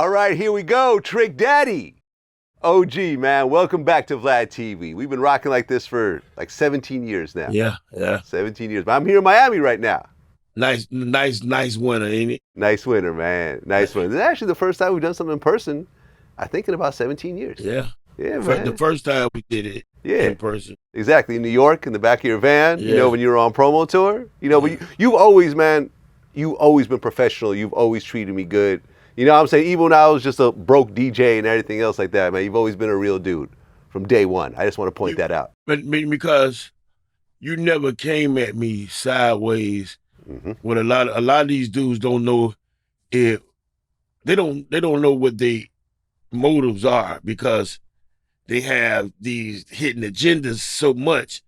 All right, here we go. Trick Daddy. OG, man. Welcome back to VladTV. We've been rocking like this for like 17 years now. Yeah. 17 years. But I'm here in Miami right now. Nice winter, ain't it? Nice winter, man. Nice winter. This is actually the first time we've done something in person, I think, in about 17 years. Yeah. Yeah, man. The first time we did it in person. Exactly. In New York, in the back of your van, Yeah. you know, when you were on promo tour. You know, but you've always, man, you've always been professional. You've always treated me good. You know what I'm saying? Even when I was just a broke DJ and everything else like that, man, you've always been a real dude from day one. I just want to point that out. But because you never came at me sideways. When a lot of these dudes don't know if they don't know what their motives are, because they have these hidden agendas so much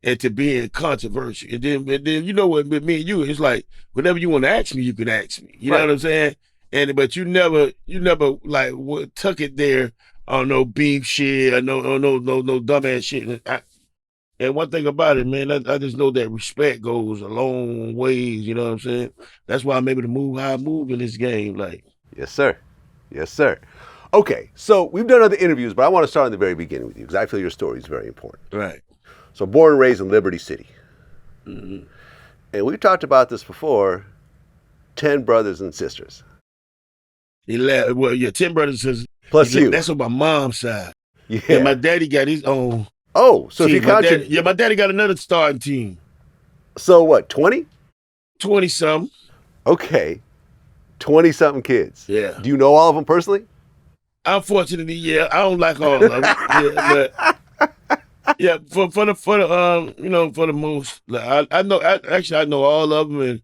into being controversial. And then you know what, with me and you, it's like whatever you want to ask me, you can ask me. You know what I'm saying? But you never like tuck it there on no beef shit or no dumbass shit. And one thing about it, man, I just know that respect goes a long ways. You know what I'm saying? That's why I'm able to move how I move in this game. Like, yes, sir. Yes, sir. Okay, so we've done other interviews, but I want to start in the very beginning with you because I feel your story is very important. Right. So born and raised in Liberty City. And we've talked about this before, 10 brothers and sisters. 10 brothers and sisters. Plus you. That's on my mom's side. Yeah. And my daddy got his own. Oh, so team. if you count my daddy got another starting team. So what, 20? 20-something. Okay. 20-something kids. Yeah. Do you know all of them personally? Unfortunately, yeah. I don't like all of them. For the most, like, I know all of them,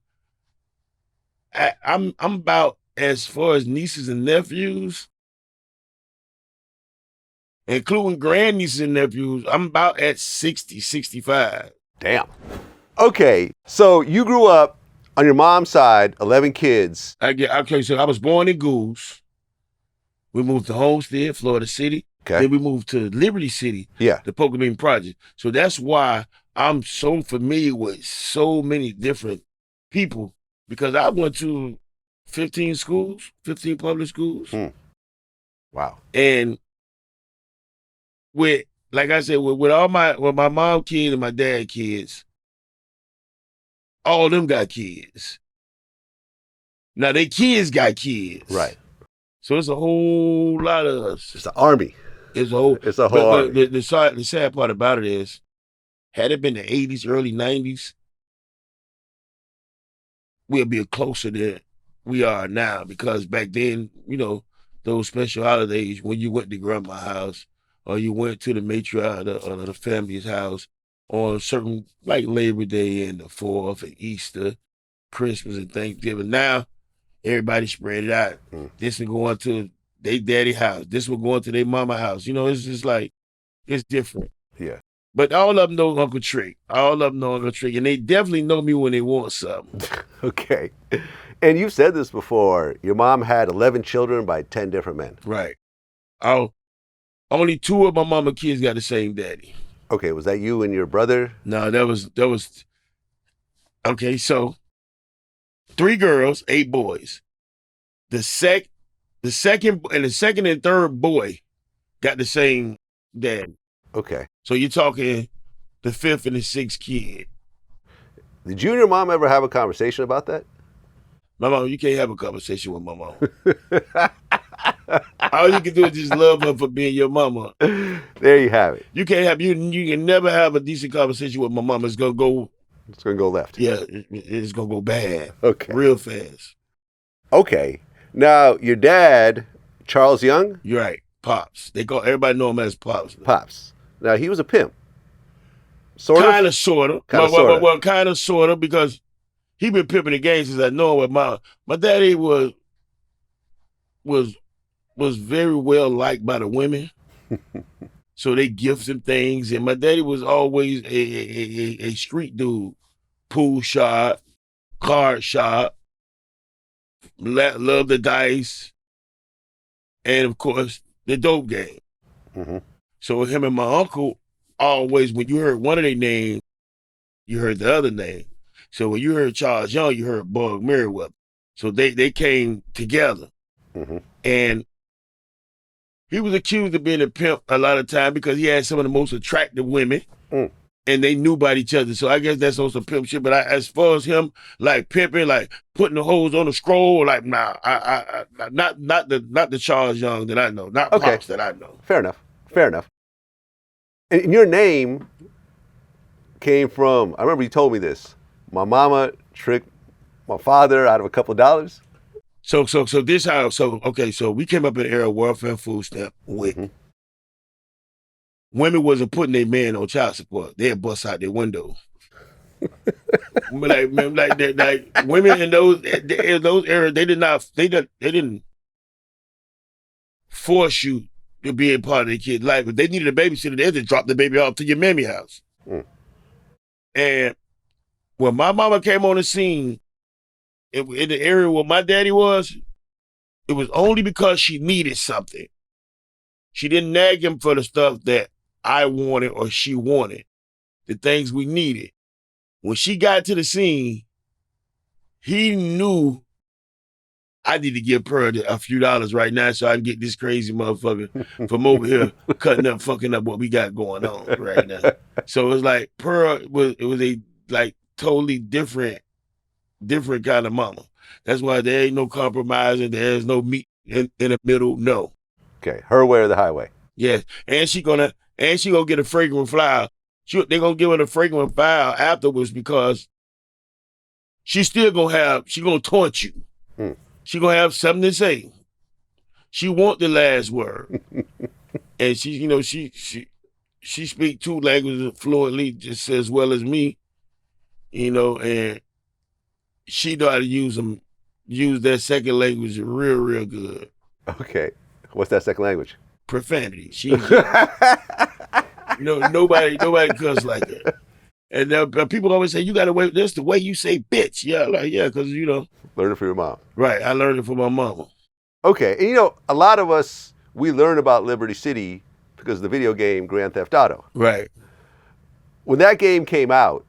and I'm about, as far as nieces and nephews, including grandnieces and nephews, I'm about at 60, 65. Damn. Okay, so you grew up on your mom's side, 11 kids. So I was born in Goose. We moved to Homestead, Florida City. Okay. Then we moved to Liberty City, the Poker Bean Project. So that's why I'm so familiar with so many different people, because I went to 15 public schools. Wow. And with, like I said, with my mom kids and my dad kids, all of them got kids. Now they kids got kids. Right. So it's a whole lot of us. It's an army. It's a whole army. But the sad part about it is, had it been the 80s, early 90s, we'll be closer than we are now, because back then, you know, those special holidays when you went to grandma's house or you went to the matriarch of the family's house on certain, like Labor Day and the 4th and Easter, Christmas and Thanksgiving. Now, everybody spread it out. This one going to their daddy house. This one going to their mama house. You know, it's just like, it's different. Yeah. But all of them know Uncle Trick. And they definitely know me when they want something. Okay. And you've said this before. Your mom had 11 children by 10 different men. Right. Only 2 of my mama kids got the same daddy. Okay, was that you and your brother? No, that was okay, so 3 girls, 8 boys. The second and third boy got the same daddy. Okay. So you're talking the 5th and the 6th kid. Did you and your mom ever have a conversation about that? My mom, you can't have a conversation with my mom. All you can do is just love her for being your mama. There you have it. You can never have a decent conversation with my mama. It's gonna go left. Yeah, it's gonna go bad. Okay. Real fast. Okay. Now your dad, Charles Young? You're right. Pops. Everybody know him as Pops. Pops. Now he was a pimp. Kind of, sort of. Well, kind of, sort of, because he been pimping the game since I know him. My daddy was very well liked by the women. So they gift him things. And my daddy was always a street dude. Pool shop, card shop, love the dice, and of course, the dope game. So him and my uncle, always, when you heard one of their names, you heard the other name. So when you heard Charles Young, you heard Bug Merriweather. So they came together. And he was accused of being a pimp a lot of time because he had some of the most attractive women. And they knew about each other. So I guess that's also pimp shit. But as far as him like pimping, like putting the hoes on the scroll, like nah, not the Charles Young that I know, not Pops that I know. Fair enough. And your name came from, I remember you told me this. My mama tricked my father out of a couple of dollars. So this how, so we came up in the era of welfare and food stamp. Women wasn't putting their man on child support. They'd bust out their window. like women in those eras, they didn't force you to be a part of their kid's life. If they needed a babysitter, they just dropped the baby off to your mammy house. And when my mama came on the scene, in the area where my daddy was, it was only because she needed something. She didn't nag him for the stuff that I wanted or she wanted, the things we needed. When she got to the scene, he knew I need to give her a few dollars right now so I can get this crazy motherfucker from over here cutting up, fucking up what we got going on right now. So it's like Pearl was a like totally different kind of mama. That's why there ain't no compromising. There's no meat in the middle. No. Okay, her way or the highway. Yes, and she gonna get a fragrant flower. They gonna give her the fragrant flower afterwards because she gonna taunt you. She gonna have something to say. She want the last word, and she speak 2 languages fluently just as well as me, and she know how to use that second language real good. Okay, what's that second language? Profanity. Nobody cuss like that. And people always say, you got to wait, that's the way you say bitch. Yeah, because, Learn it from your mom. Right, I learned it from my mama. Okay, and a lot of us, we learn about Liberty City because of the video game Grand Theft Auto. Right. When that game came out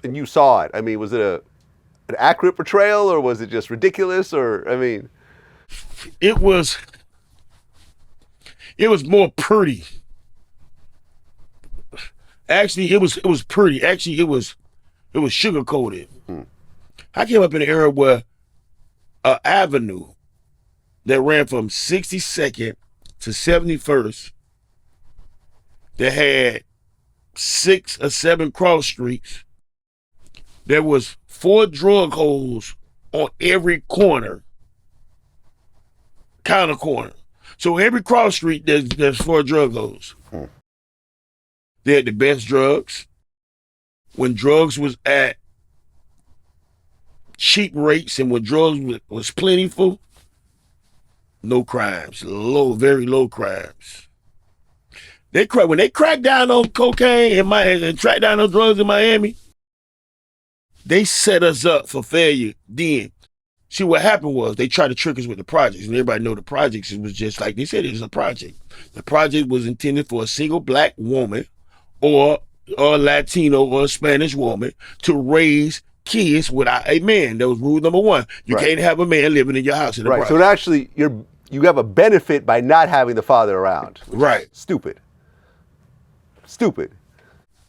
and you saw it, I mean, was it an accurate portrayal or was it just ridiculous? It was more pretty. Actually, it was pretty. Actually, it was sugar coated. I came up in an era where an avenue that ran from 62nd to 71st that had 6 or 7 cross streets. There was 4 drug holes on every corner. Counter corner. So every cross street, there's 4 drug holes. They had the best drugs. When drugs was at cheap rates and when drugs was plentiful, no crimes. Very low crimes. When they cracked down on cocaine and tracked down on drugs in Miami, they set us up for failure then. See, what happened was they tried to trick us with the projects, and everybody know the projects. It was just like they said, it was a project. The project was intended for a single black woman or a Latino or a Spanish woman to raise kids without a man. That was rule number 1. You can't have a man living in your house in the project. So it actually, you have a benefit by not having the father around. Right. Stupid.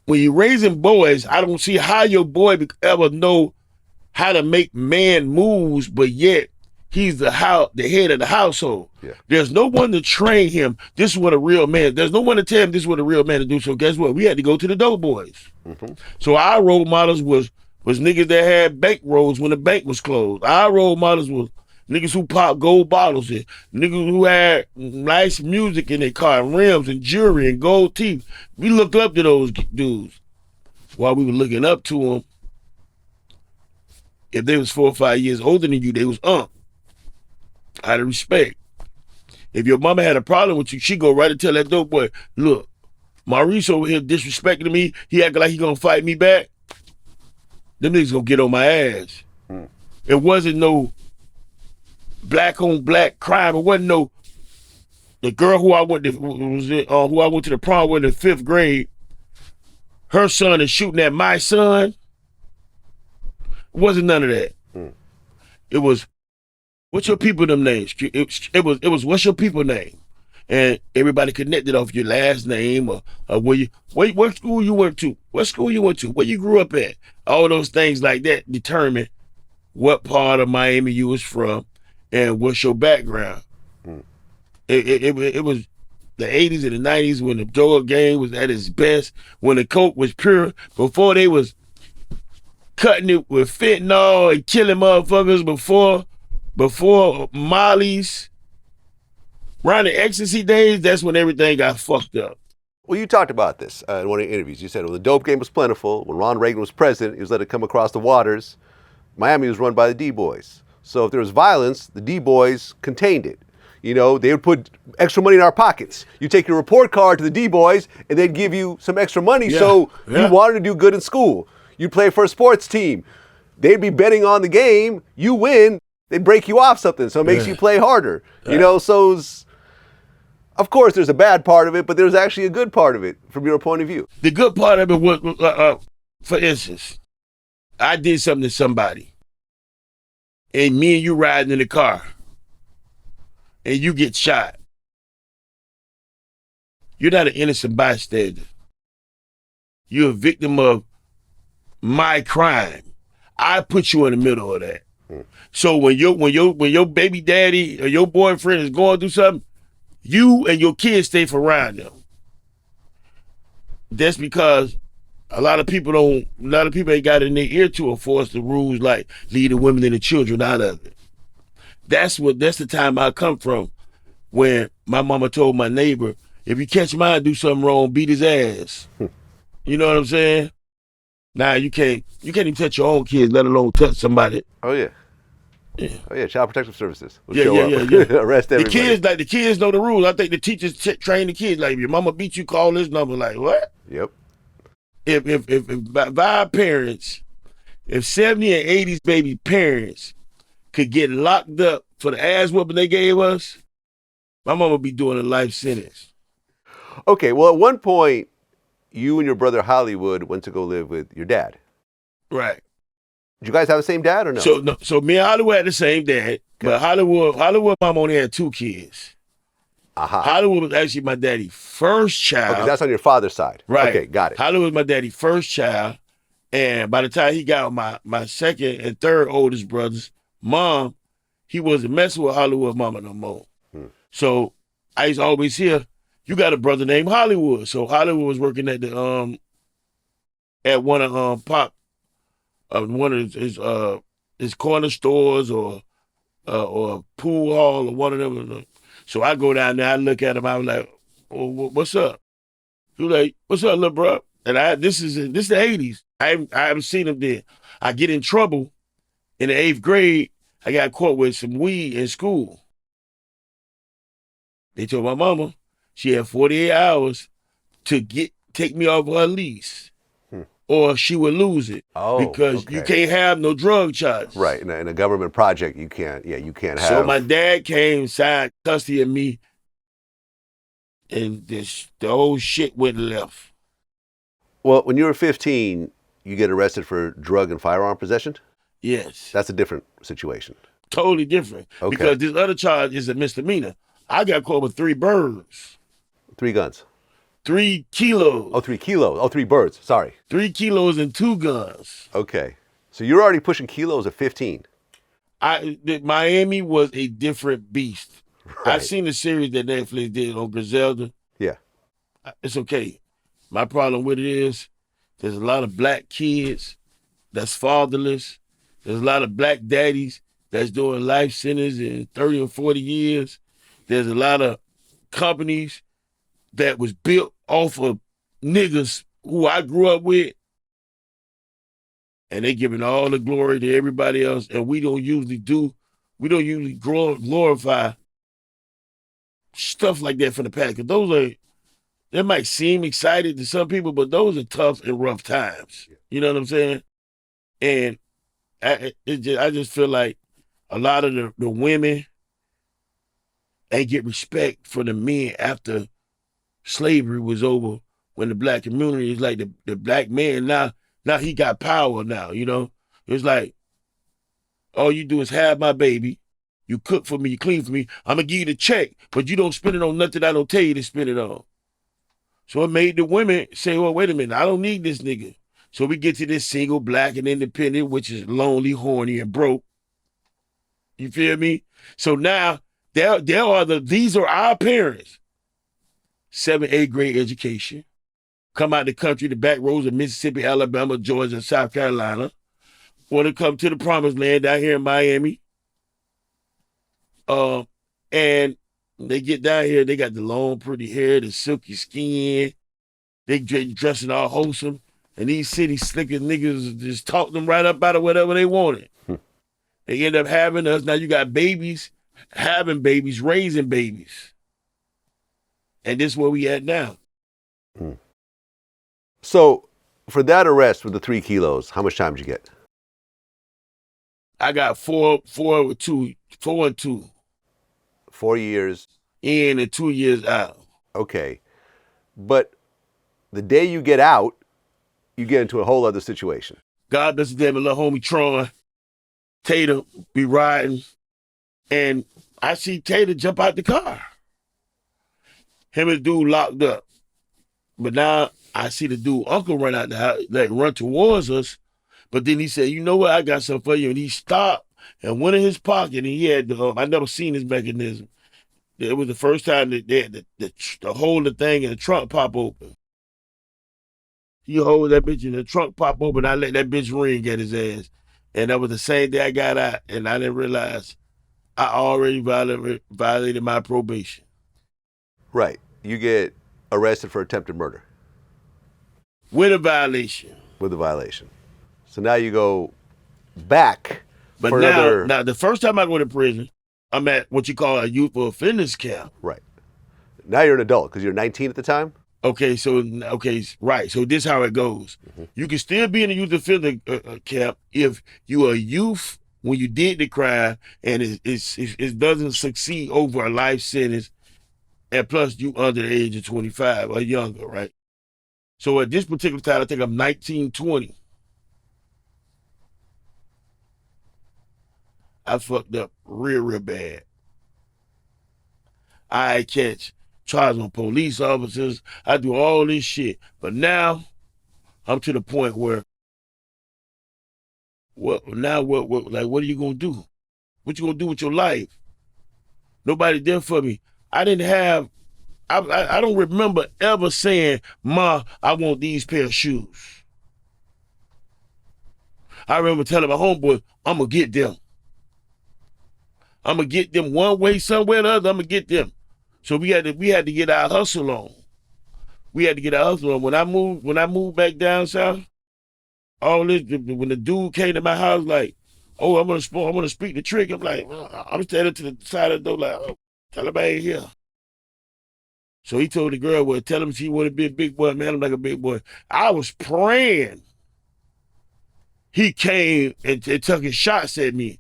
When you're raising boys, I don't see how your boy ever know how to make man moves, but yet he's the head of the household. Yeah. There's no one to train him. This is what a real man. There's no one to tell him this is what a real man to do. So guess what? We had to go to the dope boys. So our role models was niggas that had bank rolls when the bank was closed. Our role models was niggas who popped gold bottles and niggas who had nice music in their car and rims and jewelry and gold teeth. We looked up to those dudes. While we were looking up to them, if they was 4 or 5 years older than you, they was out of respect. If your mama had a problem with you, she go right and tell that dope boy, look, Maurice over here disrespecting me. He acting like he gonna fight me back. Them niggas gonna get on my ass. It wasn't no black on black crime. It wasn't no the girl who I went to the prom with in 5th grade. Her son is shooting at my son. It wasn't none of that. It was What's your people them names? It was what's your people name? And everybody connected off your last name or what school you went to, what school you went to, where you grew up at. All those things like that determine what part of Miami you was from and what's your background. It was the 80s and the 90s when the drug game was at its best, when the coke was pure, before they was cutting it with fentanyl and killing motherfuckers, before Molly's, around the ecstasy days, that's when everything got fucked up. Well, you talked about this in one of your interviews. You said when the dope game was plentiful, when Ron Reagan was president, he was let it come across the waters. Miami was run by the D-Boys. So if there was violence, the D-Boys contained it. You know, they would put extra money in our pockets. You take your report card to the D-Boys, and they'd give you some extra money you wanted to do good in school. You play for a sports team. They'd be betting on the game. You win, they'd break you off something, so it makes you play harder. You know, so of course there's a bad part of it, but there's actually a good part of it from your point of view. The good part of it was, for instance, I did something to somebody, and me and you riding in the car, and you get shot. You're not an innocent bystander. You're a victim of my crime. I put you in the middle of that. So when your baby daddy or your boyfriend is going through something, you and your kids stay around them. That's because a lot of people ain't got in their ear to enforce the rules like leave the women and the children out of it. That's the time I come from, when my mama told my neighbor, if you catch mine do something wrong, beat his ass. You know what I'm saying? Now you can't even touch your own kids, let alone touch somebody. Oh yeah. Yeah. Oh yeah, Child Protective Services will Yeah. arrest everybody. The kids know the rules. I think the teachers train the kids like, if your mama beat you, call this number. Like, what? Yep. If by parents, if 70 and 80s baby parents could get locked up for the ass whooping they gave us, my mama be doing a life sentence. Okay, well at one point, you and your brother Hollywood went to go live with your dad. Right. Did you guys have the same dad or no? So me and Hollywood had the same dad, but Hollywood mom only had 2 kids. Hollywood was actually my daddy's first child. Okay, that's on your father's side. Right. Okay, got it. Hollywood was my daddy's first child, and by the time he got my second and third oldest brothers, mom, he wasn't messing with Hollywood mama no more. So I used to always hear, you got a brother named Hollywood. So Hollywood was working at the at one of Pop, one of his corner stores or a pool hall or one of them. So I go down there, I look at him, I was like, oh, what's up? He was like, what's up, little bro? And this is the 80s. I haven't seen him then. I get in trouble in the 8th grade. I got caught with some weed in school. They told my mama she had 48 hours to take me off her lease, or she would lose it. Because you can't have no drug charges. Right, in a government project, you can't have. So my dad came, signed custody of me, and the whole shit went left. Well, when you were 15, you get arrested for drug and firearm possession? Yes. That's a different situation. Totally different. Okay. Because this other charge is a misdemeanor. I got caught with 3 birds. 3 guns. 3 kilos. Oh, 3 kilos. Oh, 3 birds. Sorry. 3 kilos and 2 guns. Okay. So you're already pushing kilos at 15. Miami was a different beast. Right. I've seen the series that Netflix did on Griselda. Yeah. It's okay. My problem with it is there's a lot of black kids that's fatherless. There's a lot of black daddies that's doing life sentences in 30 or 40 years. There's a lot of companies that was built off of niggas who I grew up with, and they giving all the glory to everybody else, and we don't usually glorify stuff like that from the past, because they might seem excited to some people, but those are tough and rough times. You know what I'm saying? And I just feel like a lot of the women ain't get respect for the men after slavery was over, when the black community is like the black man now he got power now, you know? It's like, all you do is have my baby, you cook for me, you clean for me. I'm gonna give you the check, but you don't spend it on nothing I don't tell you to spend it on. So it made the women say, well, wait a minute, I don't need this nigga. So we get to this single, black, and independent, which is lonely, horny, and broke. You feel me? So now these are our parents. 7th, 8th grade education. Come out the country, the back roads of Mississippi, Alabama, Georgia, and South Carolina. Want to come to the promised land down here in Miami. And they get down here, they got the long, pretty hair, the silky skin. They dressing all wholesome. And these city slicker niggas just talk them right up out of whatever they wanted. They end up having us. Now you got babies, having babies, raising babies. And this is where we at now. So for that arrest with the 3 kilos, how much time did you get? I got 4 and 2. 4 years. In and 2 years out. Okay. But the day you get out, you get into a whole other situation. God bless his damn little homie Tron. Tater be riding. And I see Tater jump out the car. Him and the dude locked up. But now I see the dude uncle run out the house, like run towards us. But then he said, you know what, I got something for you. And he stopped and went in his pocket and he had I never seen this mechanism. It was the first time that they had the hold the thing and the trunk pop open. He hold that bitch and the trunk pop open. I let that bitch ring at his ass. And that was the same day I got out and I didn't realize I already violated my probation. Right. You get arrested for attempted murder. With a violation. With a violation. So now you go back. But for now the first time I go to prison, I'm at what you call a youthful offenders camp. Right. Now you're an adult because you're 19 at the time? Okay, right. So this is how it goes. Mm-hmm. You can still be in a youth offender camp if you are a youth when you did the crime and it doesn't succeed over a life sentence, and plus you under the age of 25 or younger, right? So at this particular time, I think I'm 19, 20. I fucked up real bad. I catch charges on police officers. I do all this shit. But now I'm to the point where what are you gonna do? What you gonna do with your life? Nobody there for me. I don't remember ever saying, Ma, I want these pair of shoes. I remember telling my homeboy, I'm gonna get them. I'm gonna get them one way, somewhere or the other, I'm gonna get them. So we had to get our hustle on. When I moved back down south, all this, when the dude came to my house like, oh, I'm gonna speak the trick. I'm like, I'm standing to the side of the door like, oh, tell him I ain't here. So he told the girl, well, tell him she want to be a big boy, man. I'm like a big boy. I was praying. He came and took his shots at me,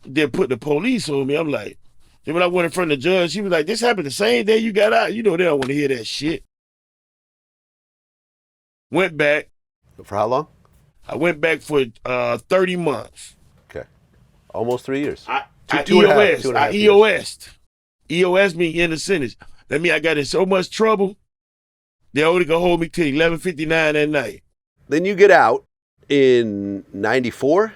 then put the police on me. I'm like, then when I went in front of the judge, she was like, this happened the same day you got out. You know they don't want to hear that shit. Went back. For how long? I went back for 30 months. Okay. Almost 3 years. I EOS'd. EOS'd me in the sentence. That means I got in so much trouble, they only gonna hold me till 11:59 at night. Then you get out in 94?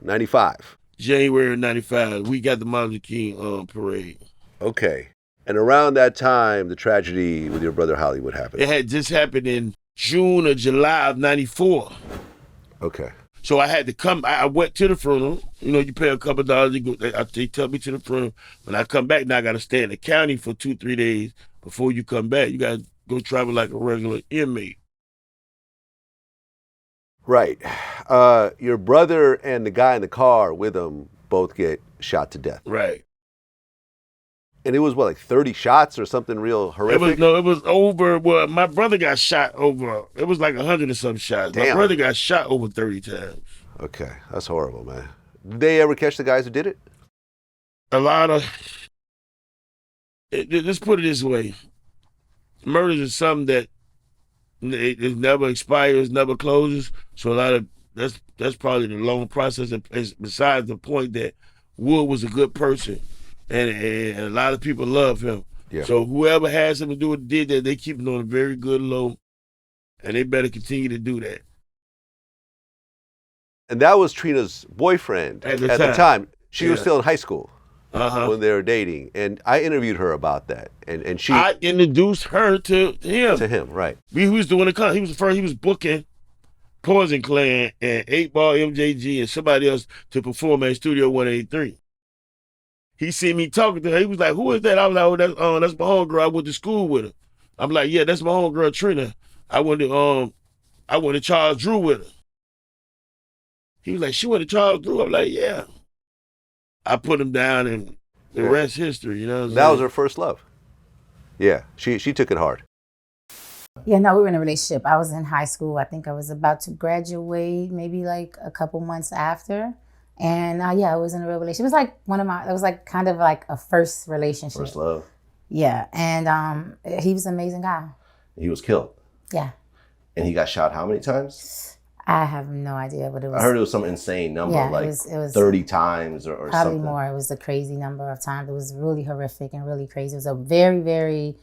95. January 95. We got the Martin Luther King parade. Okay. And around that time, the tragedy with your brother Hollywood happened. It had just happened in June or July of 94. Okay. So I had to come. I went to the funeral. You know, you pay a couple of dollars. They tell me to the funeral. When I come back, now I got to stay in the county for 2-3 days before you come back. You got to go travel like a regular inmate. Right. Your brother and the guy in the car with him both get shot to death. Right. And it was, what, like 30 shots or something real horrific? It was over. Well, my brother got shot over. It was like 100 and some shots. Damn. My brother got shot over 30 times. Okay. That's horrible, man. Did they ever catch the guys who did it? A lot of... Let's put it this way. Murders is something that it never expires, never closes. So a lot of... That's probably the long process. Besides the point that Wood was a good person, and a lot of people love him. Yeah. So whoever has something to do with did that, they keep it on a very good low, and they better continue to do that. And that was Trina's boyfriend At the time. She was still in high school Uh-huh. when they were dating, and I interviewed her about that, and she I introduced her to him. to him, right? He was doing the con. He was the first. He was booking Poison Clan and 8 Ball MJG and somebody else to perform at Studio 183. He seen me talking to her. He was like, "Who is that?" I was like, "Oh, that's my homegirl. I went to school with her." I'm like, "Yeah, that's my homegirl Trina. I went to Charles Drew with her." He was like, "She went to Charles Drew." I'm like, "Yeah." I put him down, and the rest history. You know what I'm saying? That was her first love. Yeah, she took it hard. Yeah, no, we were in a relationship. I was in high school. I think I was about to graduate, maybe like a couple months after. And yeah, I was in a real relationship. It was like kind of like a first relationship. First love. Yeah, and he was an amazing guy. He was killed. Yeah. And he got shot how many times? I have no idea what it was. I heard it was some insane number, Yeah, like it was 30 times or probably something. more. It was a crazy number of times. It was really horrific and really crazy. It was a very, very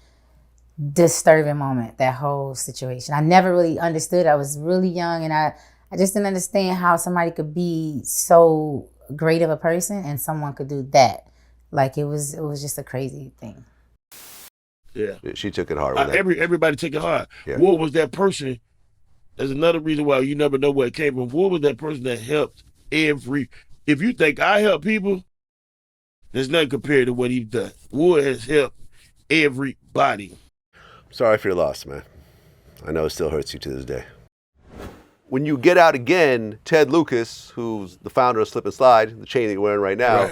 disturbing moment, that whole situation. I never really understood. I was really young, and I just didn't understand how somebody could be so great of a person and someone could do that. Like it was just a crazy thing. Yeah. She took it hard with that. Everybody took it hard. Yeah. Wood was that person. There's another reason why you never know where it came from. Wood was that person that helped every. If you think I help people, there's nothing compared to what he's done. Wood has helped everybody. Sorry for your loss, man. I know it still hurts you to this day. When you get out again, Ted Lucas, who's the founder of Slip and Slide, the chain that you're wearing right now,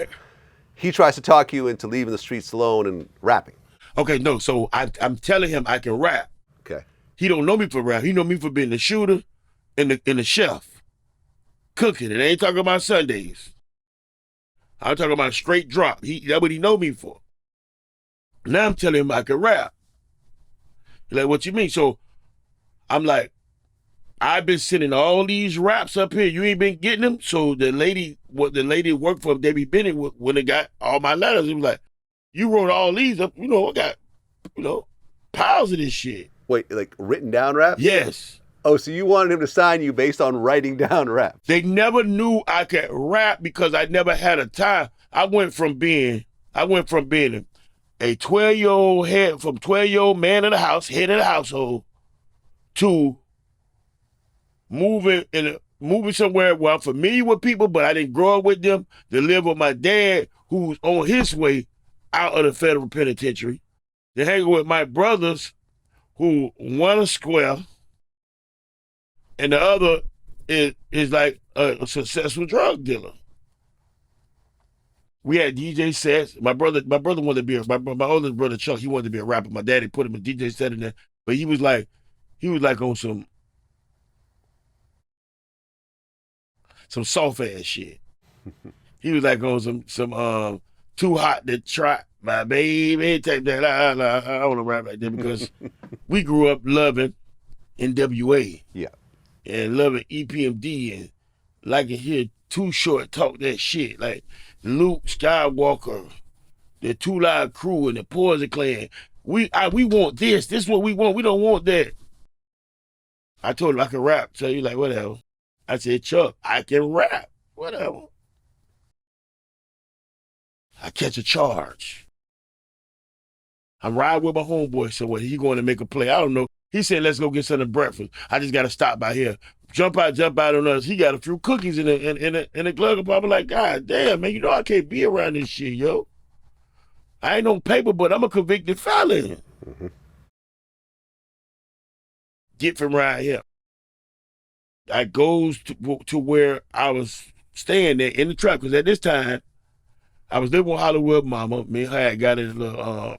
he tries to talk you into leaving the streets alone and rapping. Okay, no, so I'm telling him I can rap. Okay. He don't know me for rap. He know me for being the shooter and the chef. Cooking. And I ain't talking about Sundays. I'm talking about straight drop. That's what he know me for. Now I'm telling him I can rap. He's like, what you mean? So I'm like, I've been sending all these raps up here. You ain't been getting them? So the lady worked for Debbie Bennett when they got all my letters, it was like, you wrote all these up, I got, piles of this shit. Wait, like written down rap? Yes. Oh, so you wanted him to sign you based on writing down rap? They never knew I could rap because I never had a time. I went from being a 12-year-old man of the house, head of the household, to moving somewhere where I'm familiar with people, but I didn't grow up with them, to live with my dad, who's on his way out of the federal penitentiary, to hang with my brothers, who one a square, and the other is like a successful drug dealer. We had DJ sets. My brother wanted to be my older brother Chuck. He wanted to be a rapper. My daddy put him in DJ set in there, but he was like on some soft ass shit. He was like on some too hot to try my baby type that. I don't want to rap like that because we grew up loving NWA. Yeah. And loving EPMD and liking hear Too Short talk that shit. Like Luke Skywalker, the 2 Live Crew and the Poison Clan. We want this. This is what we want. We don't want that. I told him I can rap. So he like, whatever. I said, Chuck, I can rap. Whatever. I catch a charge. I'm riding with my homeboy somewhere. He going to make a play. I don't know. He said, let's go get something to breakfast. I just got to stop by here. Jump out on us. He got a few cookies in the glove compartment. I'm like, God damn, man, I can't be around this shit, yo. I ain't on paper, but I'm a convicted felon. Mm-hmm. Get from right here. I goes to where I was staying there in the truck, because at this time, I was living with Hollywood mama. Me and her had got it.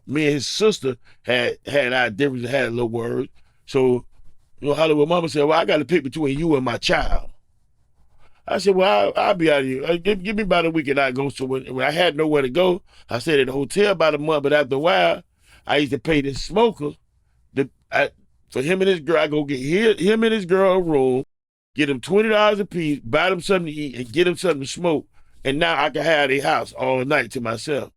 Me and his sister had our differences, had a little word. So, Hollywood mama said, well, I got to pick between you and my child. I said, well, I'll be out of here. Give me about a week and I go. So when I had nowhere to go, I stayed at the hotel about a month. But after a while, I used to pay this smoker for him and his girl. I go get him and his girl a room, get him $20 a piece, buy them something to eat, and get him something to smoke. And now I can have a house all night to myself.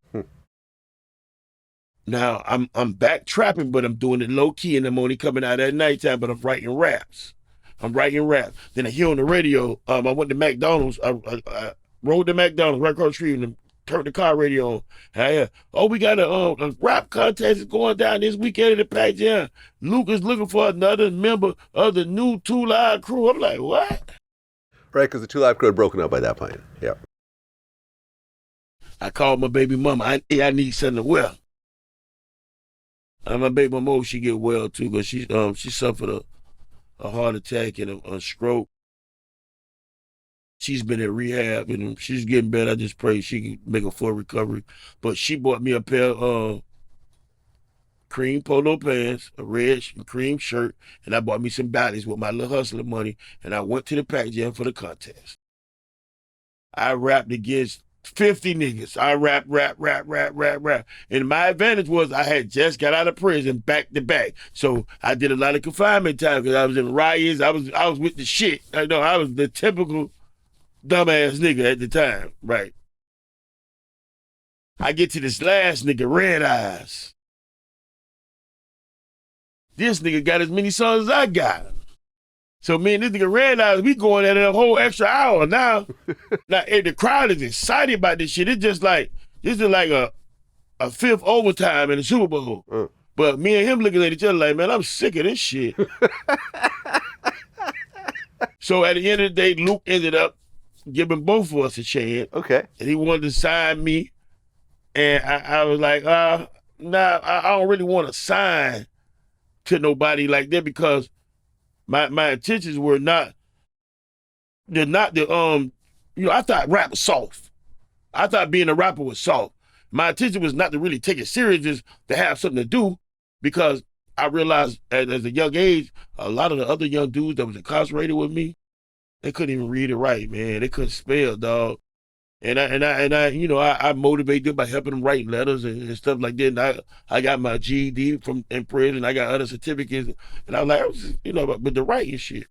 Now I'm back trapping, but I'm doing it low key, and I'm only coming out at nighttime. But I'm writing raps. Then I hear on the radio. I went to McDonald's. I rode to McDonald's right across the street and turned the car radio on. And I hear, oh, we got a rap contest going down this weekend at the Pac Jam. Luke is looking for another member of the new 2 Live Crew. I'm like, what? Right, because the 2 Live Crew had broken up by that point. Yeah. I called my baby mama. I need something to wear. My baby mama, she get well too, because she suffered a heart attack and a stroke. She's been in rehab and she's getting better. I just pray she can make a full recovery. But she bought me a pair of cream polo pants, a red cream shirt, and I bought me some batteries with my little hustler money, and I went to the Pac Jam for the contest. I rapped against 50 niggas. I rap. And my advantage was I had just got out of prison back to back. So I did a lot of confinement time because I was in riots. I was with the shit. I know I was the typical dumbass nigga at the time, right? I get to this last nigga, Red Eyes. This nigga got as many songs as I got. So me and this nigga Red Eyes, we going at it a whole extra hour now. Now the crowd is excited about this shit. It's just like, this is like a fifth overtime in the Super Bowl. But me and him looking at each other like, man, I'm sick of this shit. So at the end of the day, Luke ended up giving both of us a chance. Okay. And he wanted to sign me. And I was like, nah, I don't really want to sign to nobody like that, because my intentions were not, they're not the, I thought rap was soft. I thought being a rapper was soft. My intention was not to really take it serious, just to have something to do, because I realized as a young age, a lot of the other young dudes that was incarcerated with me, they couldn't even read it right, man. They couldn't spell, dog. And I motivate them by helping them write letters and stuff like that. And I got my GED from in prison. I got other certificates, and I was like, but the writing shit.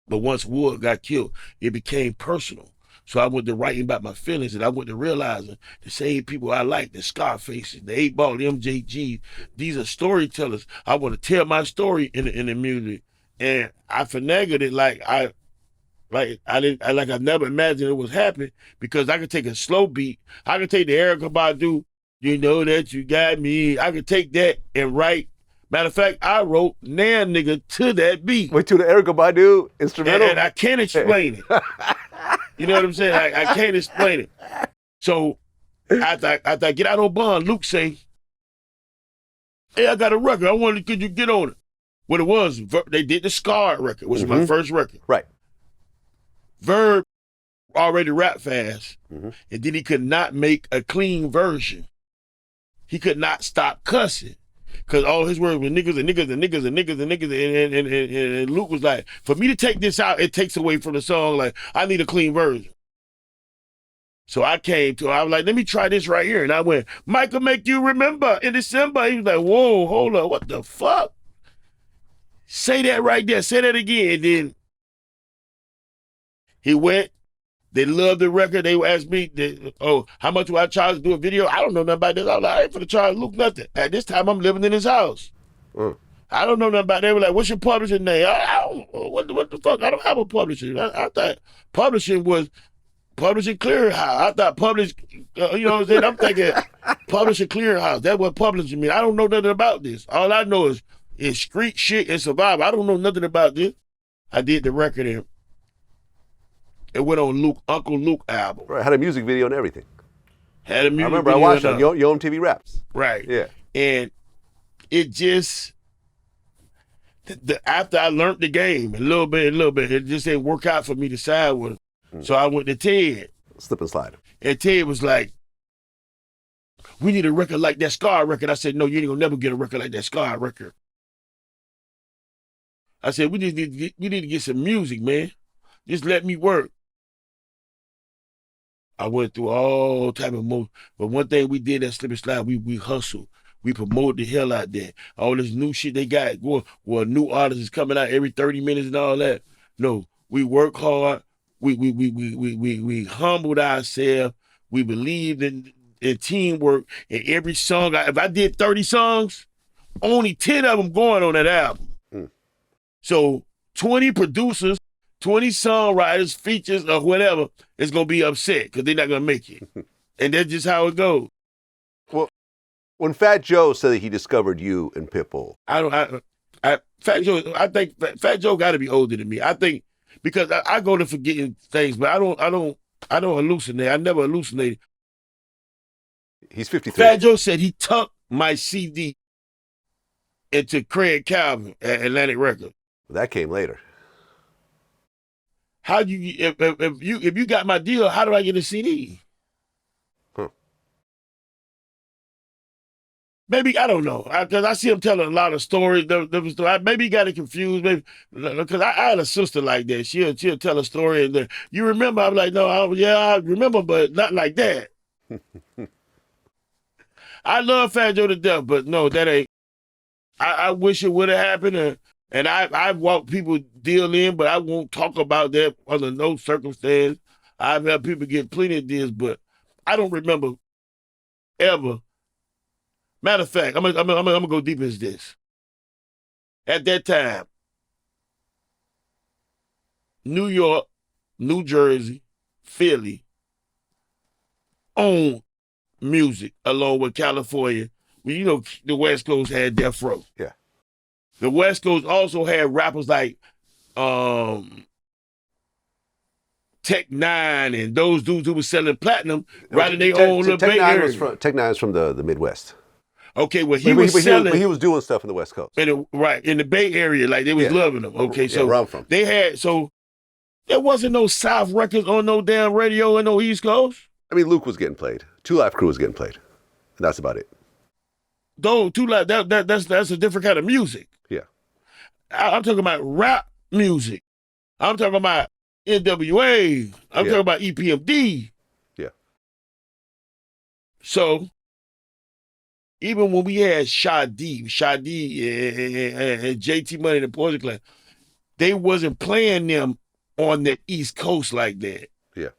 But once Wood got killed, it became personal. So I went to writing about my feelings, and I went to realizing the same people I like, the Scarfaces, the 8 Ball, the MJG, these are storytellers. I want to tell my story in the music, and I finagled it like I never imagined it was happening, because I could take a slow beat. I could take the Erykah Badu, you know that you got me. I could take that and write. Matter of fact, I wrote Nann nigga to that beat. Wait, to the Erykah Badu instrumental? And I can't explain it. You know what I'm saying? I can't explain it. So after I get out on bond, Luke say, hey, I got a record. Could you get on it? What it was, they did the Scarred record, which was my first record. Right. Verb already rap fast, and then he could not make a clean version. He could not stop cussing, because all his words were niggas and niggas and niggas and niggas and niggas. And Luke was like, for me to take this out, it takes away from the song. Like, I need a clean version. So I was like, let me try this right here. And I went, Michael make you remember in December. He was like, whoa, hold up, what the fuck? Say that right there, say that again. And then he went, they loved the record. They asked me, how much do I charge to do a video? I don't know nothing about this. I was like, I ain't for the charge Luke nothing. At this time, I'm living in his house. I don't know nothing about it. They were like, what's your publishing name? What the fuck? I don't have a publisher. I thought publishing was Publishing Clearinghouse. I thought you know what I'm saying? I'm thinking Publishing Clearinghouse. That's what publishing means. I don't know nothing about this. All I know is street shit and survival. I don't know nothing about this. I did the record and it went on Uncle Luke album. Right, had a music video and everything. Had a music video. I remember I watched it on Yo MTV Raps. Right. Yeah. And it just, after I learned the game a little bit, it just didn't work out for me to side with him. So I went to Ted. Slip and slide. And Ted was like, we need a record like that Scar record. I said, no, you ain't gonna never get a record like that Scar record. I said, we need to get some music, man. Just let me work. I went through all type of moves. But one thing we did at Slip and Slide, we hustled. We promoted the hell out there. All this new shit they got going, well, new artists is coming out every 30 minutes and all that. No, we work hard. we humbled ourselves. We believed in teamwork. And every song, if I did 30 songs, only 10 of them going on that album. So 20 producers, 20 songwriters, features, or whatever is gonna be upset because they're not gonna make it. And that's just how it goes. Well, when Fat Joe said that he discovered you and Pitbull, Fat Joe, I think Fat Joe got to be older than me. I think because I go to forgetting things, but I don't hallucinate. I never hallucinated. he's 53. Fat Joe said he tucked my CD into Craig Calvin at Atlantic Records. That came later. How do you if you got my deal? How do I get a CD? Maybe, I don't know, because I see him telling a lot of stories. Maybe he got it confused. Maybe because I had a sister like that. She'll tell a story and then you remember. I'm like, no, I remember, but not like that. I love Fat Joe to death, but no, that ain't. I wish it would have happened, and I walk people deal in, but I won't talk about that under no circumstance. I've had people get plenty of deals, but I don't remember ever. Matter of fact, I'm gonna go deep as this. At that time, New York, New Jersey, Philly owned music along with California. Well, you know, the West Coast had Death Row. Yeah. The West Coast also had rappers like Tech Nine and those dudes who were selling platinum right in their own little Bay Area. Tech Nine was from the Midwest. Okay, well, he was doing stuff in the West Coast. In the Bay Area, like they was loving them. Okay, so where I'm from. There wasn't no South records on no damn radio in no East Coast. I mean, Luke was getting played. Two Live Crew was getting played. And that's about it. Though Two Live, that's a different kind of music. Yeah. I'm talking about rap music. I'm talking about NWA. I'm talking about EPMD. Yeah. So even when we had Shadi and JT Money and the Poison Clan, they wasn't playing them on the East Coast like that. Yeah.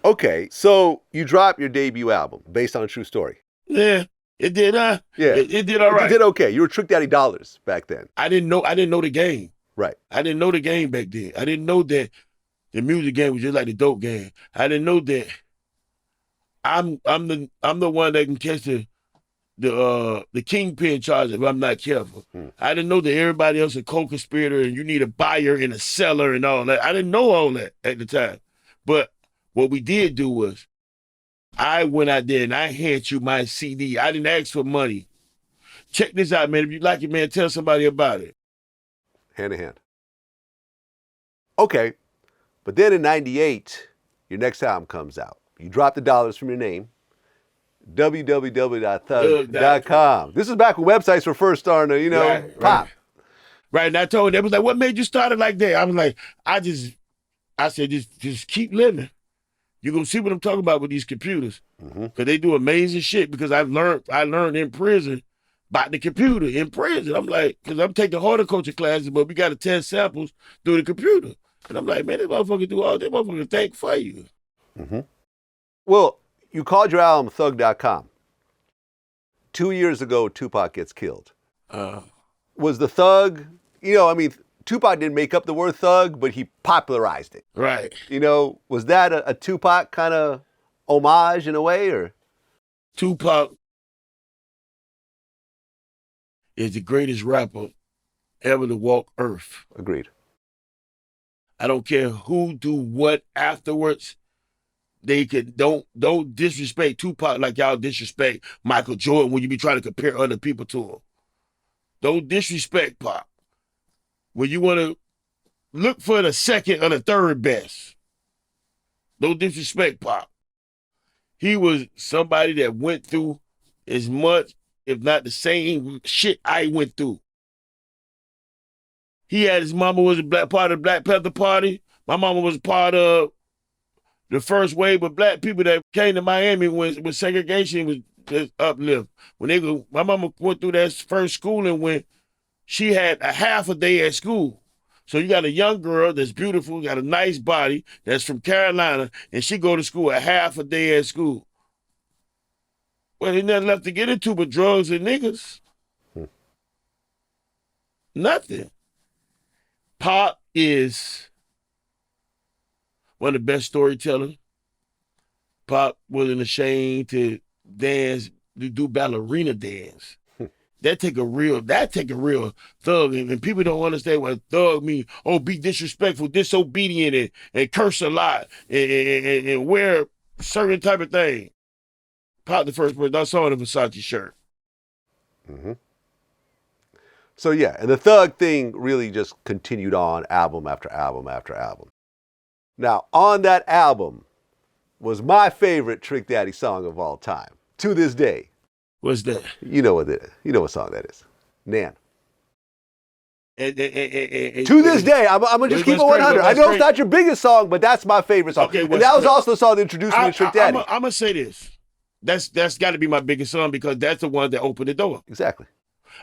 Okay, so you dropped your debut album based on a true story. Yeah, it did. Yeah, it did all right. It did okay. You were Trick Daddy Dollars back then. I didn't know the game. Right. I didn't know the game back then. I didn't know that the music game was just like the dope game. I didn't know that I'm the one that can catch the kingpin charge if I'm not careful. I didn't know that everybody else is a co-conspirator and you need a buyer and a seller and all that. I didn't know all that at the time. But what we did do was I went out there and I handed you my CD. I didn't ask for money. Check this out, man. If you like it, man, tell somebody about it. Hand in hand. Okay. But then in 98, your next album comes out. You drop the dollars from your name. www.thug.com. This is back when websites were first starting to, pop. Right. And I told them, they was like, what made you start it like that? I was like, I said, just keep living. You're going to see what I'm talking about with these computers. Because they do amazing shit because I learned in prison about the computer in prison. I'm like, because I'm taking horticulture classes, but we got to test samples through the computer. And I'm like, man, this motherfucker do all that motherfucker think for you. Well, you called your album Thug.com. 2 years ago, Tupac gets killed. Was the thug, Tupac didn't make up the word thug, but he popularized it. Right. Was that a Tupac kind of homage in a way, or? Tupac is the greatest rapper ever to walk Earth. Agreed. I don't care who do what afterwards. They don't disrespect Tupac like y'all disrespect Michael Jordan when you be trying to compare other people to him. Don't disrespect Pac. When you want to look for the second or the third best, don't disrespect Pac. He was somebody that went through as much, if not the same shit I went through. His mama was part of the Black Panther Party. My mama was part of the first wave of black people that came to Miami when segregation was just uplift. My mama went through that first schooling when she had a half a day at school. So you got a young girl that's beautiful, got a nice body, that's from Carolina, and she go to school a half a day at school. Well, ain't nothing left to get into but drugs and niggas. Nothing. Pop is one of the best storytellers. Pop wasn't ashamed to dance, to do ballerina dance. That take a real thug, and people don't understand what thug mean. Oh, be disrespectful, disobedient, and curse a lot, and wear certain type of thing. Pop the first person I saw in a Versace shirt. Mm-hmm. So yeah, and the thug thing really just continued on album after album after album. Now, on that album was my favorite Trick Daddy song of all time, to this day. What's that? You know what song that is. Nann. And, to this day, I'm gonna just keep it 100. I know it's not your biggest song, but that's my favorite song. Okay, and that was also the song that introduced me to Trick Daddy. I'm gonna say this. That's got to be my biggest song because that's the one that opened the door. Exactly.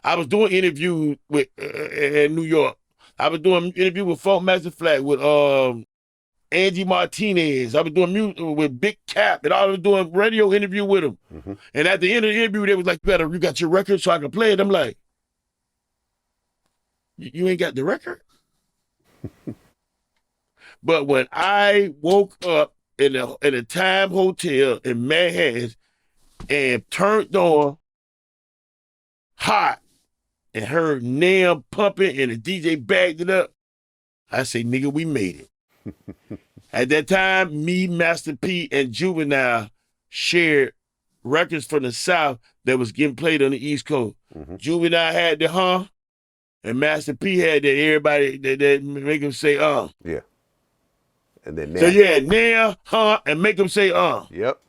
I was doing interviews with in New York. I was doing interview with Funk Master Flat with Angie Martinez. I was doing music with Big Cap, and I was doing radio interview with him. Mm-hmm. And at the end of the interview, they was like, you got your record so I can play it? I'm like, you ain't got the record? But when I woke up in a Time Hotel in Manhattan and turned on Hot and heard Nann pumping and the DJ bagged it up, I say, nigga, we made it. At that time, me, Master P, and Juvenile shared records from the South that was getting played on the East Coast. Mm-hmm. Juvenile had the and Master P had that everybody that make him say Yeah. And then Nann. So yeah, Nann, and make them say Yep.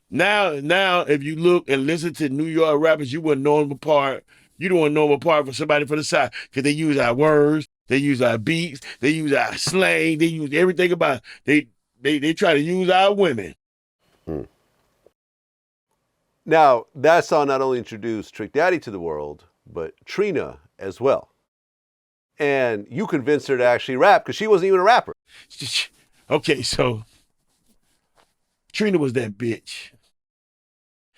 Now, if you look and listen to New York rappers, you wouldn't know them apart. You don't want to know them apart from somebody from the South because they use our words, they use our beats, they use our slang, they use everything about it. They try to use our women. Hmm. Now, that song not only introduced Trick Daddy to the world, but Trina as well. And you convinced her to actually rap because she wasn't even a rapper. Okay, so Trina was that bitch.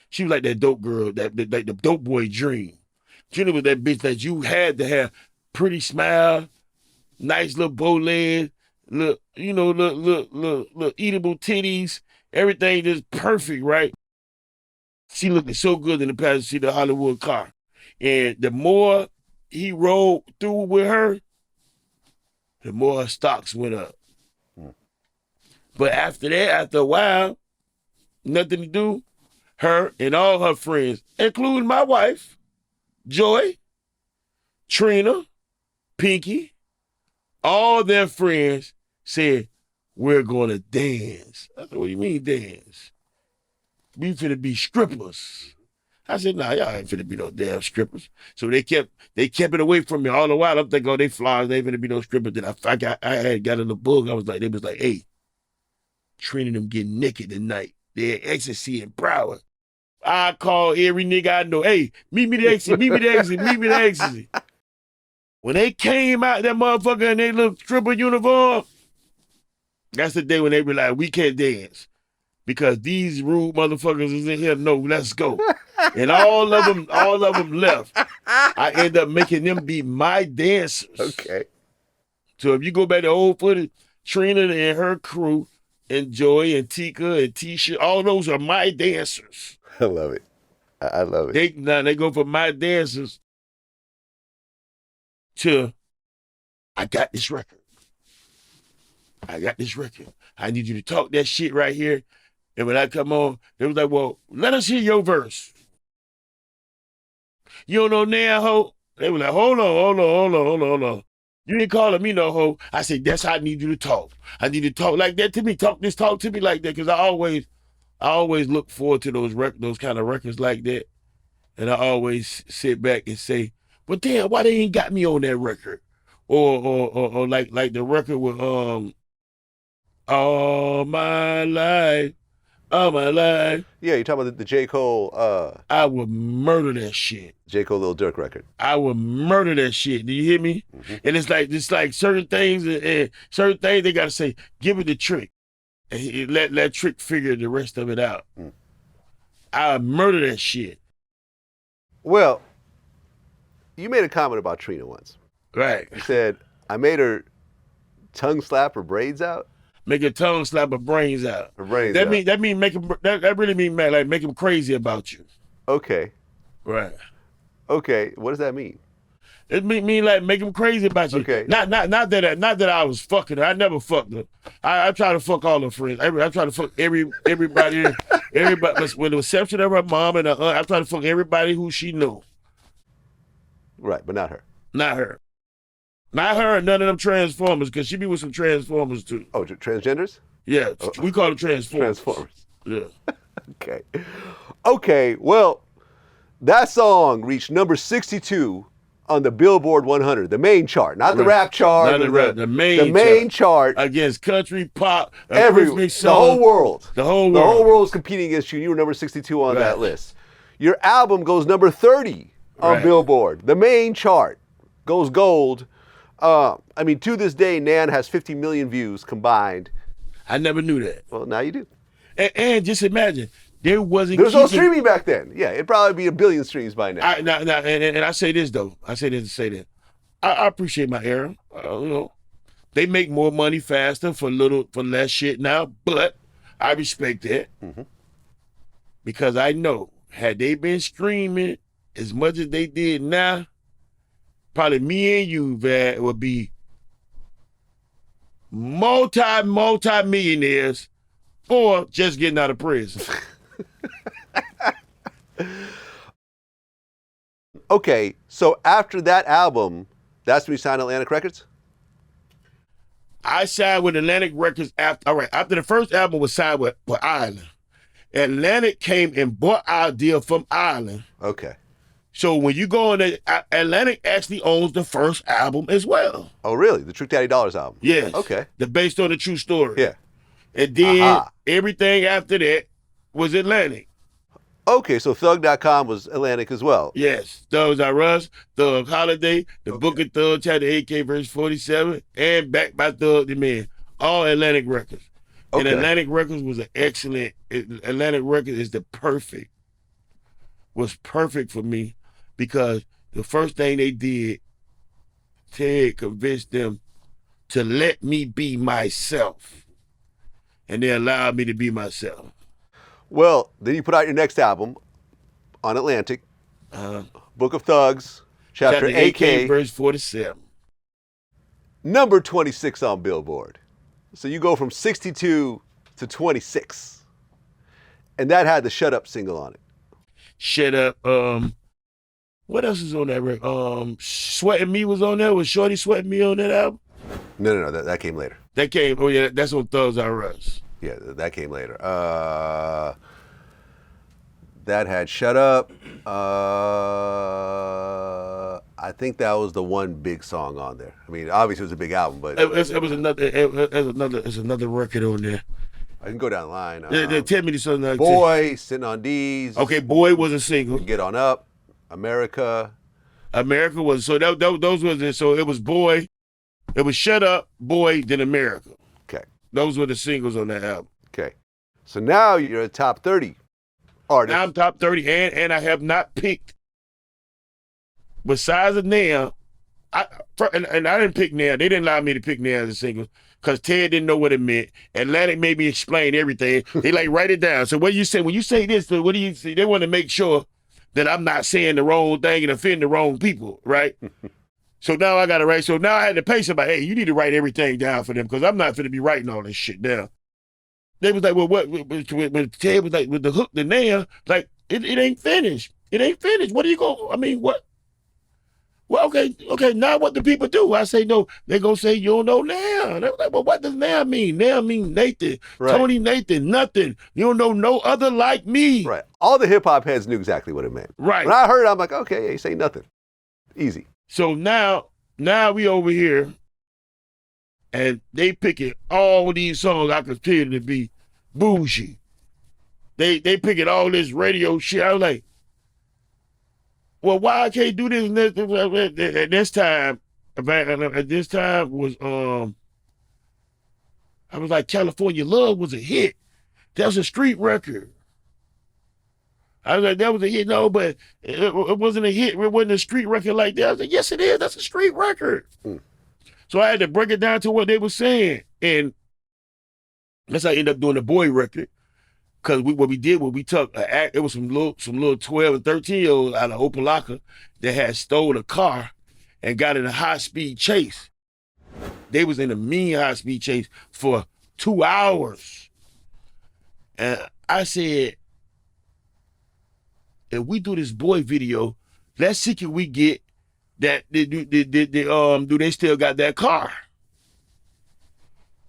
She was like that dope girl, like the dope boy dream. Trina was that bitch that you had to have pretty smile, nice little bow legs, little eatable titties, everything just perfect, right? She looking so good in the passenger seat of the Hollywood car. And the more he rolled through with her, the more her stocks went up. But after that, after a while, nothing to do, her and all her friends, including my wife, Joy, Trina, Pinky, all their friends said, we're going to dance. I said, what do you mean dance? We finna be strippers. I said, nah, y'all ain't finna be no damn strippers. So they kept it away from me all the while. I'm thinking, oh, they flies, they ain't finna be no strippers. Then I had got in the book. They was like, hey, Trina them getting naked tonight. They're ecstasy and Broward. I call every nigga I know, hey, meet me the ecstasy, meet me the ecstasy, meet me the ecstasy. When they came out that motherfucker in their little stripper uniform, that's the day when they realized we can't dance. Because these rude motherfuckers is in here, no, let's go. And all of them left. I end up making them be my dancers. Okay. So if you go back to old footage, Trina and her crew, and Joy and Tika and Tisha, all those are my dancers. I love it. I love it. They go from my dancers to, I got this record. I got this record. I need you to talk that shit right here. And when I come on, they was like, well, let us hear your verse. You don't know Nann, ho? They were like, hold on. You ain't calling me no hoe. I said, that's how I need you to talk. I need you to talk like that to me. Talk to me like that. Because I always look forward to those kind of records like that. And I always sit back and say, well, damn, why they ain't got me on that record? Or like the record with All My Life All my life. Yeah, you're talking about the J. Cole, I would murder that shit. J. Cole Lil Durk record. I would murder that shit. Do you hear me? And it's like certain things and certain things they gotta say, give it the trick. And let Trick figure the rest of it out. I would murder that shit. Well, you made a comment about Trina once. Right. You said, I made her tongue slap her braids out. Make her tongue slap her brains out. Her brains That out. mean make him that really mean like make him crazy about you. Okay. Right. Okay. What does that mean? It mean like make him crazy about you. Okay. Not that I was fucking her. I never fucked her. I try to fuck all her friends. I try to fuck everybody. Everybody, with the exception of her mom and her aunt, I try to fuck everybody who she knew. Right, but not her. Not her. Not her and none of them Transformers, because she be with some Transformers too. Oh, transgenders? Yeah, we call them Transformers. Transformers. Yeah. Okay. Okay, well, that song reached number 62 on the Billboard 100, the main chart, not the rap chart. The main chart. Against country, pop, The whole world. The whole world. The whole world's competing against you. You were number 62 on that list. Your album goes number 30 on Billboard. The main chart goes gold. I mean, to this day, Nann has 50 million views combined. I never knew that. Well, now you do. And just imagine, there was no streaming back then. Yeah, it'd probably be 1 billion streams by now. And I say this though. I say this to say that. I appreciate my era. You know, they make more money faster for less shit now, but I respect that because I know had they been streaming as much as they did now, probably me and you, Vlad, would be multi-millionaires or just getting out of prison. Okay, so after that album, that's when you signed Atlantic Records? I signed with Atlantic Records after the first album was signed with Ireland. Atlantic came and bought our deal from Ireland. Okay. So when you go on there, Atlantic actually owns the first album as well. Oh, really? The Trick Daddy Dollars album? Yes. Okay. The based on a true story. Yeah. And then everything after that was Atlantic. Okay, so Thug.com was Atlantic as well. Yes. Thugs Are Us, Thug Holiday, The Book of Thug, Chapter 8K, verse 47, and Backed by Thug the Man. All Atlantic Records. Okay. And Atlantic Records was Atlantic Records is was perfect for me because the first thing they did, Ted convinced them to let me be myself. And they allowed me to be myself. Well, then you put out your next album on Atlantic, Book of Thugs, Chapter 8K, verse 47. number 26 on Billboard. So you go from 62 to 26. And that had the Shut Up single on it. Shut Up. What else is on that record? Sweating Me was on there. Was Shorty Sweating Me on that album? No, that came later. That came, that's on Thugs Are Us. Yeah, that came later. That had Shut Up. I think that was the one big song on there. I mean, obviously it was a big album, but It's another record on there. I can go down the line. Tell me something like Boy, Sitting on D's. Okay, Boy was a single. Get On Up, America. America was, so those was it. So it was Boy, it was Shut Up, Boy, then America. Okay. Those were the singles on that album. Okay. So now you're a top 30 artist. Now I'm top 30 and I have not picked, besides of Nann, and I didn't pick Nann. They didn't allow me to pick Nann as a single because Ted didn't know what it meant. Atlantic made me explain everything. They like write it down. So what you say, when you say this, what do you say? They want to make sure that I'm not saying the wrong thing and offend the wrong people, right? So now I got to write. So now I had to pay somebody, hey, you need to write everything down for them because I'm not going to be writing all this shit down. They was like, well, what? When Ted was like, with the hook, the Nann, like, it ain't finished. It ain't finished. What are you going, I mean, what? Well, okay, now what do people do? I say, no, they're going to say, you don't know Nann. They're like, well, what does Nann mean? Nann means Nathan, Right. Tony Nathan, nothing. You don't know no other like me. Right. All the hip hop heads knew exactly what it meant. Right. When I heard it, I'm like, okay, he say nothing. Easy. So now we over here, and they picking all these songs I consider to be bougie. they picking all this radio shit. I was like, well, why I can't do this? At this time, was I was like, California Love was a hit. That was a street record. I was like, that was a hit. No, but it wasn't a hit. It wasn't a street record like that. I was like, yes, it is. That's a street record. So I had to break it down to what they were saying. And that's how I ended up doing the boy record. Because what we did was we took, it was some little 12 and 13-year-olds out of Opelika that had stole a car and got in a high-speed chase. They was in a mean high-speed chase for 2 hours. And I said, if we do this boy video, let's see can we get that, do they still got that car?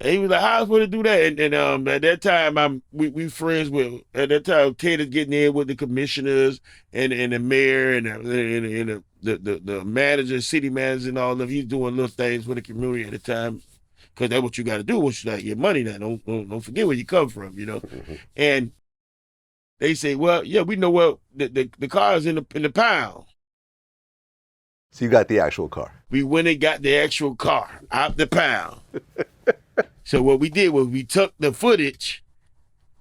And he was like, how am I supposed to do that? And at that time, we friends with, at that time, Ted is getting in with the commissioners and the mayor and the manager, city manager and all of them. He's doing little things for the community at the time. Because that's what you got to do once you got your money now. Don't forget where you come from, you know. And they say, well, yeah, we know what the car is in the pound. So you got the actual car. We went and got the actual car out the pound. So what we did was we took the footage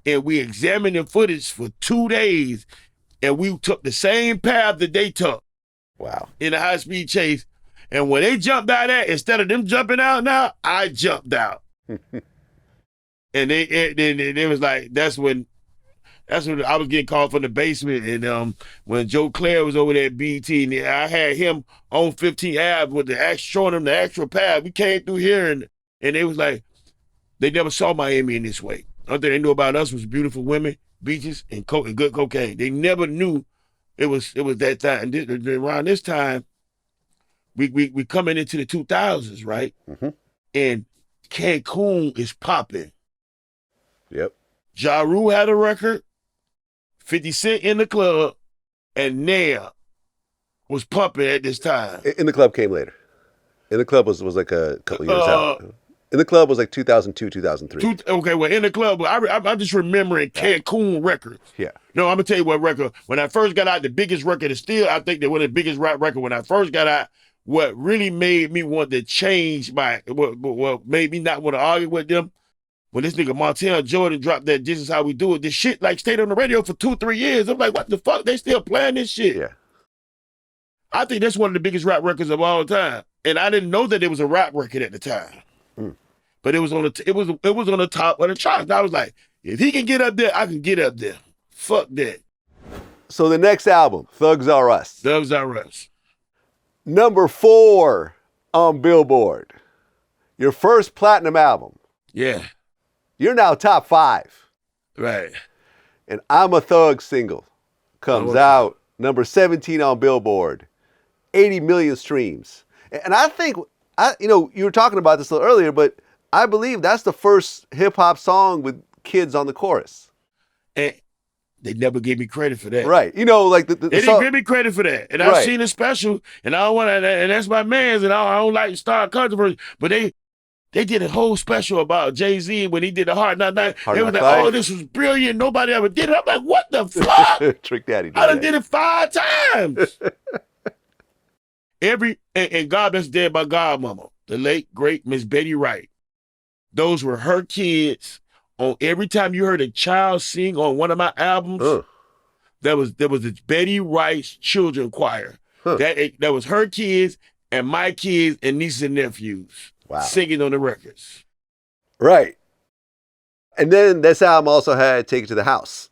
and we examined the footage for 2 days, and we took the same path that they took. Wow. In a high-speed chase. And when they jumped out there, instead of them jumping out now, I jumped out. And they was like, that's when I was getting called from the basement. And when Joe Claire was over there at BT, and I had him on 15 Ave with showing him the actual path. We came through here, and they was like, they never saw Miami in this way. All they knew about us was beautiful women, beaches, and good cocaine. They never knew it was that time. And around this time, we coming into the 2000s, right? Mm-hmm. And Cancun is popping. Yep. Ja Rule had a record, 50 Cent in the club, and Nann was pumping at this time. In the club came later. In the club was like a couple years out. In the club was like 2002, 2003. Okay, well, in the club, I'm just remembering Cancun records. Yeah. No, I'm going to tell you what record. When I first got out, the biggest record is still, I think, one of the biggest rap record. When I first got out, what really made me want to change what made me not want to argue with them, when this nigga Montana Jordan dropped that This Is How We Do It, this shit like stayed on the radio for 2-3 years. I'm like, what the fuck? They still playing this shit. Yeah. I think that's one of the biggest rap records of all time. And I didn't know that it was a rap record at the time. But it was on the top of the charts. I was like, if he can get up there, I can get up there. Fuck that. So the next album, Thugs R Us. Thugs R Us. Number 4 on Billboard. Your first platinum album. Yeah. You're now top 5. Right. And I'm a Thug single comes out, number 17 on Billboard, 80 million streams. And I think, you were talking about this a little earlier, but I believe that's the first hip hop song with kids on the chorus. And they never gave me credit for that. Right. Like they didn't give me credit for that. And I've seen a special, and I don't want to, and that's my man's, and I don't like to start controversy, but they did a whole special about Jay-Z when he did the Hard Knock Life. They was like, oh, this was brilliant. Nobody ever did it. I'm like, what the fuck? Trick Daddy did I done did it 5 times. And God Bless Dead by Godmama, the late, great Miss Betty Wright. Those were her kids. On every time you heard a child sing on one of my albums, there was the Betty Wright's children choir. That was her kids and my kids and nieces and nephews singing on the records. Right. And then this album also had Take It to the House.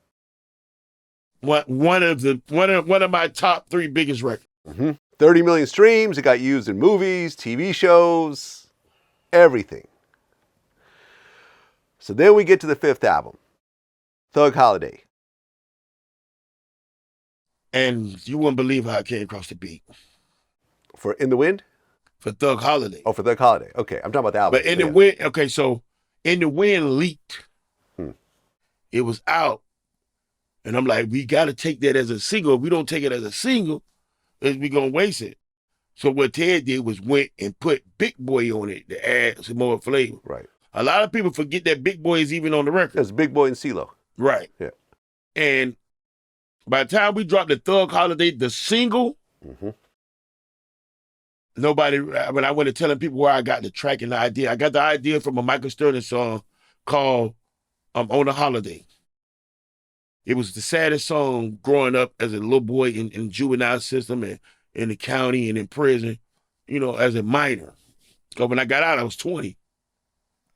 One of my top 3 biggest records. 30 million streams. It got used in movies, TV shows, everything. So then we get to the 5th album, Thug Holiday. And you wouldn't believe how I came across the beat. For In the Wind? For Thug Holiday. Oh, for Thug Holiday. Okay, I'm talking about the album. But In the Wind, okay, so In the Wind leaked. It was out. And I'm like, we got to take that as a single. If we don't take it as a single, we're going to waste it. So what Ted did was went and put Big Boy on it to add some more flavor. Right. A lot of people forget that Big Boy is even on the record. That's Big Boy and CeeLo. Right. Yeah. And by the time we dropped the Thug Holiday, the single, nobody, when I went to telling people where I got the track and the idea, I got the idea from a Michael Sterling song called On a Holiday. It was the saddest song growing up as a little boy in juvenile system and in the county and in prison, you know, as a minor. Because when I got out, I was 20.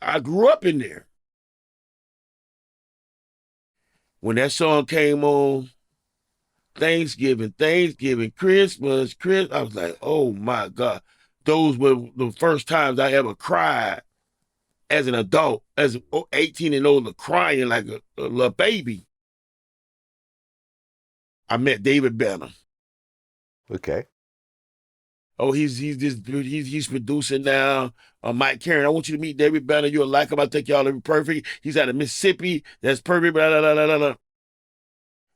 I grew up in there. When that song came on, Thanksgiving, Christmas, I was like, oh my God. Those were the first times I ever cried as an adult, as 18 and older, crying like a little baby. I met David Banner. Okay. Oh, he's producing now. Mike Karen, I want you to meet David Banner. You'll like him. I'll take y'all to be perfect. He's out of Mississippi. That's perfect. Blah, blah, blah, blah, blah.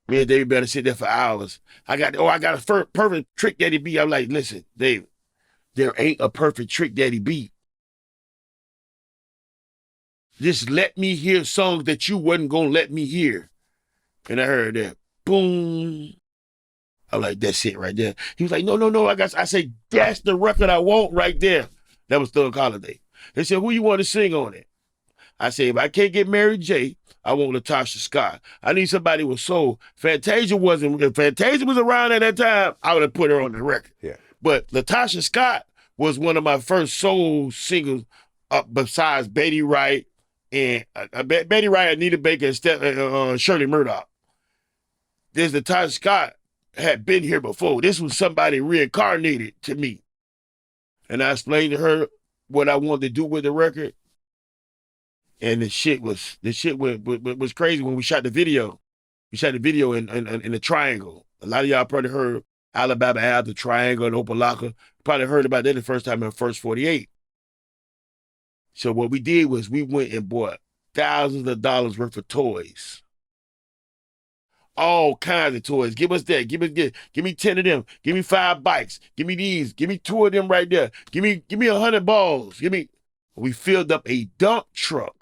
Me and David Banner sit there for hours. I got a perfect Trick Daddy beat. I'm like, listen, David, there ain't a perfect Trick Daddy beat. Just let me hear songs that you wasn't gonna let me hear. And I heard that. Boom. I'm like, that's it right there. He was like, no. I said, that's the record I want right there. That was Thug Holiday. They said, who you want to sing on it? I said, if I can't get Mary J., I want Latasha Scott. I need somebody with soul. Fantasia was around at that time, I would have put her on the record. Yeah. But Latasha Scott was one of my first soul singers besides Betty Wright and Betty Wright, Anita Baker, and Shirley Murdoch. There's Latasha Scott had been here before. This was somebody reincarnated to me. And I explained to her what I wanted to do with the record. And the shit was crazy when we shot the video. We shot the video in the Triangle. A lot of y'all probably heard Alabama Ave, the Triangle, and Opalaka. Probably heard about that the first time in First 48. So what we did was we went and bought thousands of dollars worth of toys. All kinds of toys. Give us that. Give me 10 of them. Give me 5 bikes. Give me these. Give me 2 of them right there. Give me 100 balls. We filled up a dump truck.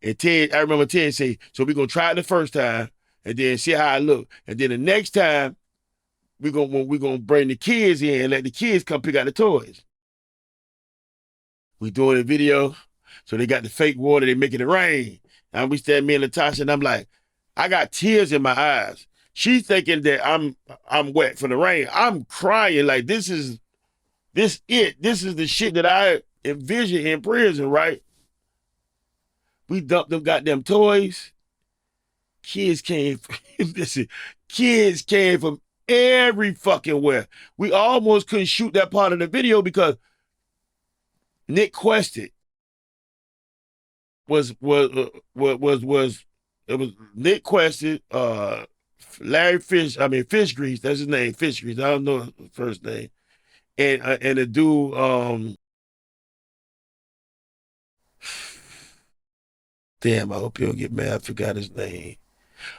And Ted, I remember Ted say, so we're gonna try it the first time and then see how it look. And then the next time, we're gonna bring the kids in and let the kids come pick out the toys. We doing a video, so they got the fake water, they making it rain. And we stand, me and Latasha, and I'm like, I got tears in my eyes. She's thinking that I'm wet from the rain. I'm crying like this is the shit that I envision in prison, right? We dumped them goddamn toys. Kids came from every fucking where. We almost couldn't shoot that part of the video because Nick Quested was Nick Quested, Fish Grease, that's his name, Fish Grease. I don't know his first name. And the dude, damn, I hope you don't get mad. I forgot his name.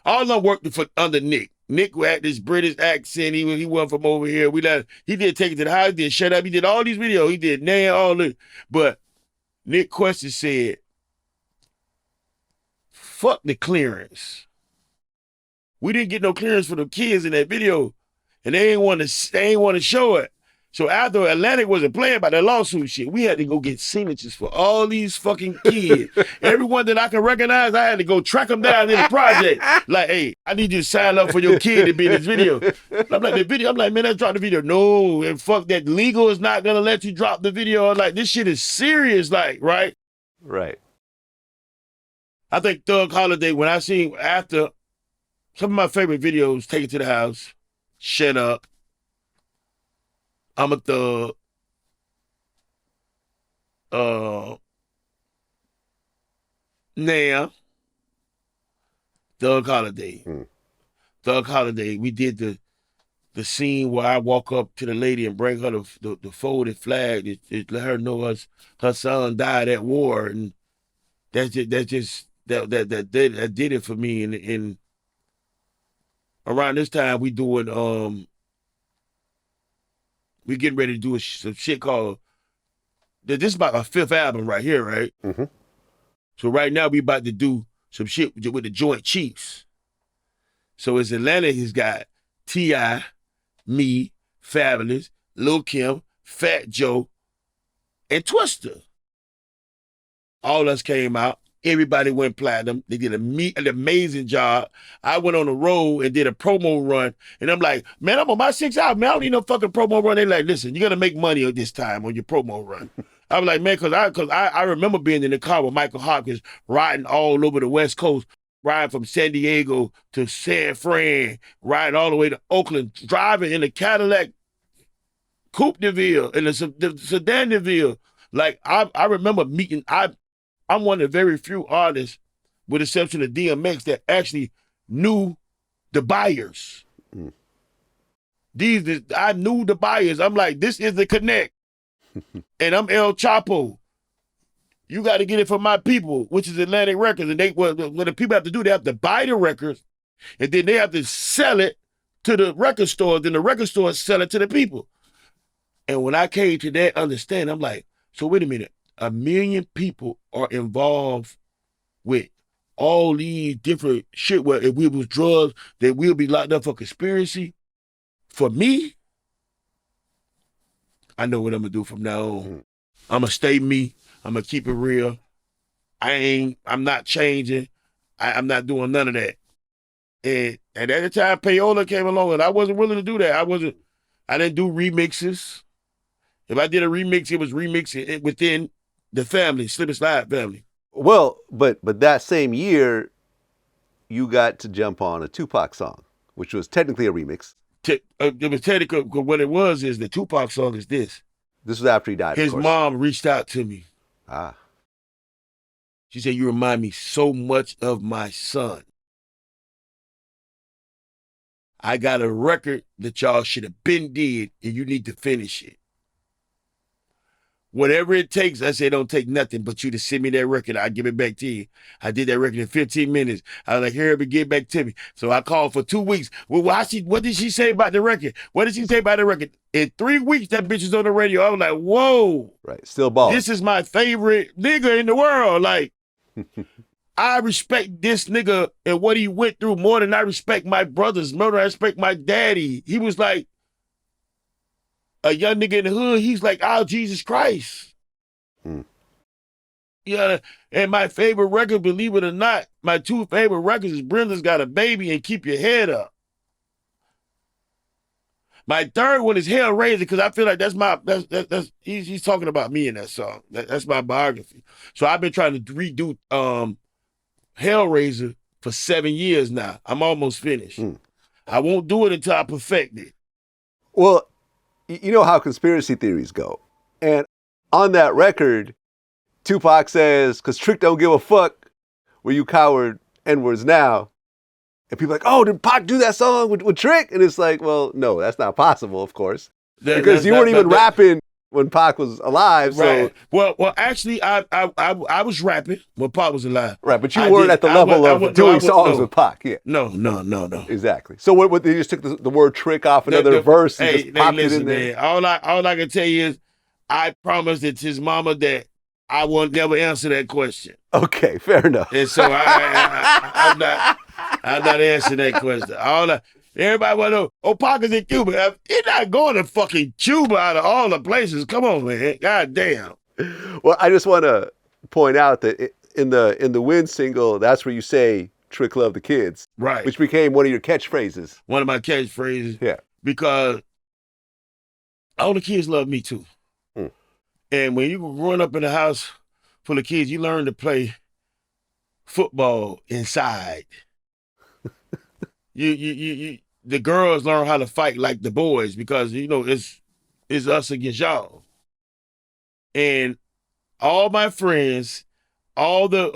All of them worked under Nick. Nick had this British accent. He wasn't from over here. He did Take It to the House. He did Shut Up. He did all these videos. He did Nann, all this. But Nick Question said, fuck the clearance. We didn't get no clearance for the kids in that video. And they ain't want to show it. So after Atlantic wasn't playing about that lawsuit shit, we had to go get signatures for all these fucking kids. Everyone that I can recognize, I had to go track them down in the project. Like, hey, I need you to sign up for your kid to be in this video. I'm like, man, let's drop the video. No, and fuck that. Legal is not gonna let you drop the video. I'm like, this shit is serious, like, right? Right. I think Thug Holiday, when I seen after some of my favorite videos, Take It to the House, Shut Up, I'm a Thug, Nann, Thug Holiday. Thug Holiday, we did the scene where I walk up to the lady and bring her the folded flag to let her know her son died at war, and that did it for me. And around this time we doing we getting ready to do some shit called, this is about our 5th album right here, right? Mm-hmm. So right now we about to do some shit with the Joint Chiefs. So it's Atlanta. He's got T.I., me, Fabulous, Lil Kim, Fat Joe, and Twista. All us came out. Everybody went platinum. They did an amazing job. I went on the road and did a promo run. And I'm like, man, I'm on my 6th album. Man, I don't need no fucking promo run. They're like, listen, you got to make money at this time on your promo run. I was like, man, because I remember being in the car with Michael Hopkins riding all over the West Coast, riding from San Diego to San Fran, riding all the way to Oakland, driving in a Cadillac Coupe de Ville, in the Sedan de Ville. Like, I remember meeting, I'm one of the very few artists, with the exception of DMX, that actually knew the buyers. Mm. I knew the buyers. I'm like, this is the connect. And I'm El Chapo. You got to get it from my people, which is Atlantic Records. And what the people have to do, they have to buy the records, and then they have to sell it to the record stores, then the record stores sell it to the people. And when I came to that understanding, I'm like, so wait a minute. 1 million people are involved with all these different shit where if we was drugs, that we'll be locked up for conspiracy. For me, I know what I'm gonna do from now on. I'm gonna stay me. I'm gonna keep it real. I'm not changing. I'm not doing none of that. And at the time, Payola came along, and I wasn't willing to do that. I didn't do remixes. If I did a remix, it was remixing within the family, Slip and Slide family. Well, but that same year, you got to jump on a Tupac song, which was technically a remix. It was technically, what it was is the Tupac song is this. This was after he died, His of course. mom reached out to me. Ah. She said, you remind me so much of my son. I got a record that y'all should have been did, and you need to finish it. Whatever it takes, I say, don't take nothing but you to send me that record. I'll give it back to you. I did that record in 15 minutes. I was like, here, but get back to me. So I called for 2 weeks. Well, what did she say about the record? What did she say about the record? In 3 weeks, that bitch was on the radio. I was like, whoa. Right, still balling. This is my favorite nigga in the world. Like, I respect this nigga and what he went through more than I respect my brothers, more than I respect my daddy. He was like, a young nigga in the hood, he's like, oh, Jesus Christ. Yeah, and my favorite record, believe it or not, my 2 favorite records is Brenda's Got a Baby and Keep Your Head Up. My 3rd one is Hellraiser, because I feel like he's talking about me in that song. That's my biography. So I've been trying to redo Hellraiser for 7 years now. I'm almost finished. I won't do it until I perfect it. Well, you know how conspiracy theories go. And on that record, Tupac says, because Trick don't give a fuck where you coward N-words now. And people are like, oh, did Pac do that song with Trick? And it's like, well, no, that's not possible, of course. Because you weren't even rapping when Pac was alive. Right. So Well, actually, I was rapping when Pac was alive. Right, but you weren't at the level of doing songs with Pac. Yeah. No. Exactly. So what they just took the word Trick off another verse and just popped it in there. Man, all I can tell you is I promised it to his mama that I won't never answer that question. Okay, fair enough. And so I'm not answering that question. Everybody want to know, oh, Pac is in Cuba. You're not going to fucking Cuba out of all the places. Come on, man. God damn. Well, I just want to point out that in the Win single, that's where you say Trick love the kids. Right. Which became one of your catchphrases. One of my catchphrases. Yeah. Because all the kids love me too. And when you were growing up in a house full of kids, you learn to play football inside. The girls learn how to fight like the boys because it's us against y'all. And all my friends, all the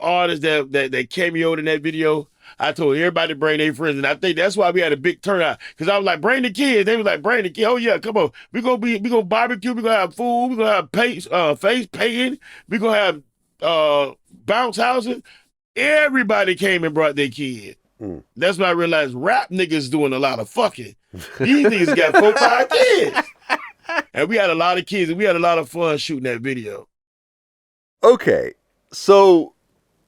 artists that cameoed in that video, I told everybody to bring their friends, and I think that's why we had a big turnout. Cause I was like, bring the kids. They was like, bring the kids. Oh yeah, come on. We gonna barbecue. We gonna have food. We gonna have face painting. We gonna have bounce houses. Everybody came and brought their kid. That's when I realized rap niggas doing a lot of fucking. These niggas got 4, 5 kids. And we had a lot of kids, and we had a lot of fun shooting that video. Okay, so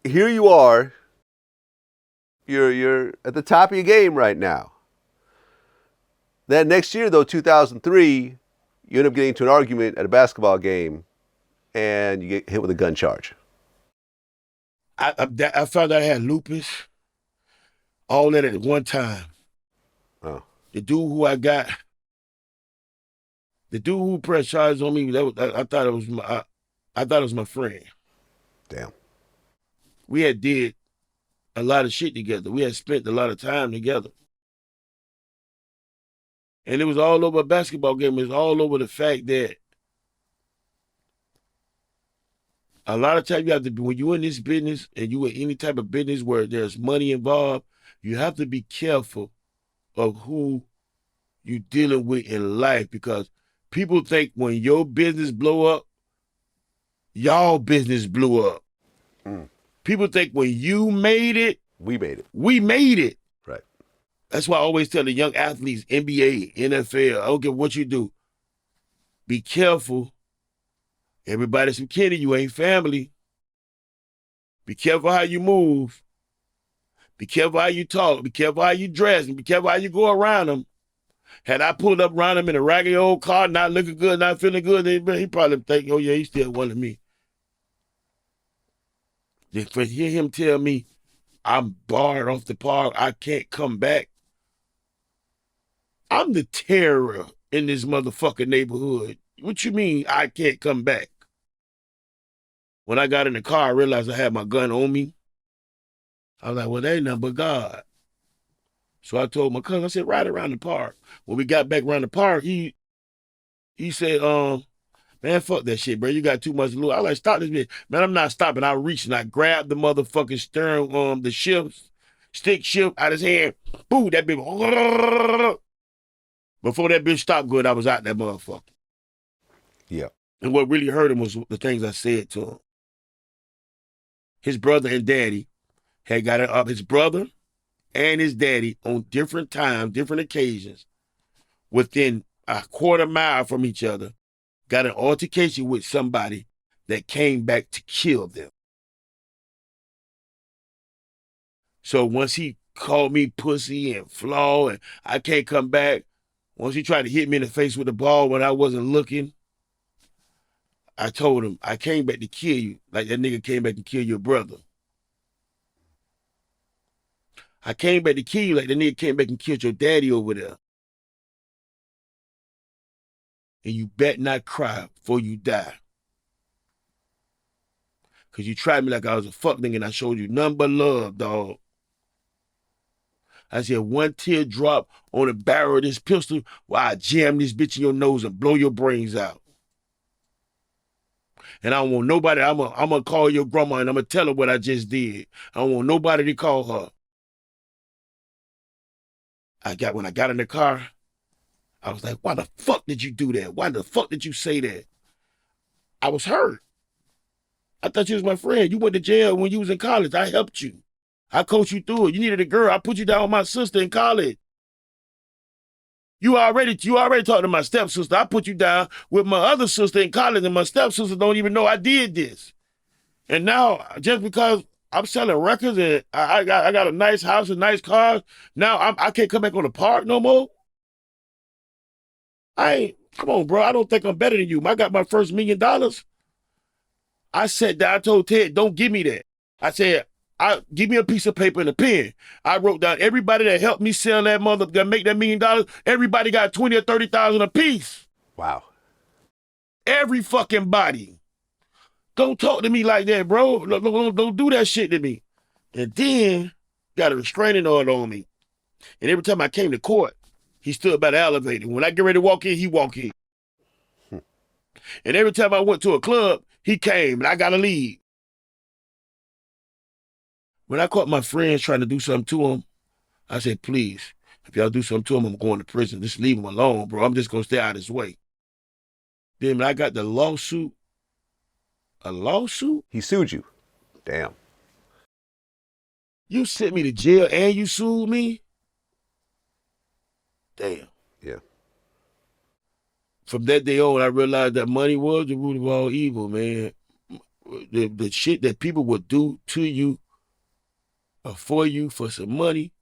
here you are. You're at the top of your game right now. Then next year, though, 2003, you end up getting into an argument at a basketball game, and you get hit with a gun charge. I found out I had lupus, all that at one time. Oh, The dude who pressed charges on me, I thought it was my friend. damn. We had did a lot of shit together. We had spent a lot of time together. And it was all over a basketball game. It was all over the fact that a lot of times you have to be, when you're in this business and you in any type of business where there's money involved, you have to be careful of who you're dealing with in life, because people think when your business blow up, y'all business blew up. People think when you made it, We made it. we made it. Right. That's why I always tell the young athletes, NBA, NFL, I don't care what you do, be careful. Everybody's some kin of you, ain't family. Be careful how you move. Be careful how you talk. Be careful how you dress. And be careful how you go around them. Had I pulled up around him in a raggedy old car, not looking good, not feeling good, he probably think, oh yeah, he still wanted me. Just to hear him tell me, I'm barred off the park, I can't come back. I'm the terror in this motherfucking neighborhood. What you mean I can't come back? When I got in the car, I realized I had my gun on me. I was like, well, that ain't nothing but God. So I told my cousin, I said, ride around the park. When we got back around the park, he said, man, fuck that shit, bro. You got too much loot. I was like, stop this bitch. Man, I'm not stopping. I reached and I grabbed the motherfucking steering, the stick shift out his hand. Boom, that bitch. Before that bitch stopped good, I was out that motherfucker. Yeah. And what really hurt him was the things I said to him. His brother and daddy had got it up. His brother and his daddy on different times, different occasions, within a quarter mile from each other, got an altercation with somebody that came back to kill them. So once he called me pussy and flaw and I can't come back, once he tried to hit me in the face with the ball when I wasn't looking, I told him, I came back to kill you like that nigga came back to kill your brother. I came back to kill you like the nigga came back and killed your daddy over there. And you bet not cry before you die. Because you tried me like I was a fuck nigga and I showed you nothing but love, dog. I said, one tear drop on the barrel of this pistol while I jam this bitch in your nose and blow your brains out. And I don't want nobody, I'm gonna call your grandma and I'm gonna tell her what I just did. I don't want nobody to call her. When I got in the car, I was like, why the fuck did you do that? Why the fuck did you say that? I was hurt. I thought you was my friend. You went to jail when you was in college. I helped you. I coached you through it. You needed a girl. I put you down with my sister in college. You already talked to my stepsister. I put you down with my other sister in college, and my stepsister don't even know I did this. And now, just because I'm selling records and I got a nice house and nice cars, now I can't come back on the park no more. Come on, bro. I don't think I'm better than you. I got my first $1 million. I sat down, I told Ted, don't give me that. I said, give me a piece of paper and a pen. I wrote down everybody that helped me sell that make that $1 million. Everybody got 20 or 30,000 a piece. Wow. Every fucking body. Don't talk to me like that, bro. Don't do that shit to me. And then got a restraining order on me. And every time I came to court, he stood by the elevator. When I get ready to walk in, he walk in. And every time I went to a club, he came and I got to leave. When I caught my friends trying to do something to him, I said, please, if y'all do something to him, I'm going to prison. Just leave him alone, bro. I'm just going to stay out of his way. Then when I got the lawsuit, a lawsuit? He sued you. Damn. You sent me to jail and you sued me? Damn. Yeah. From that day on, I realized that money was the root of all evil, man. the shit that people would do to you or for you for some money,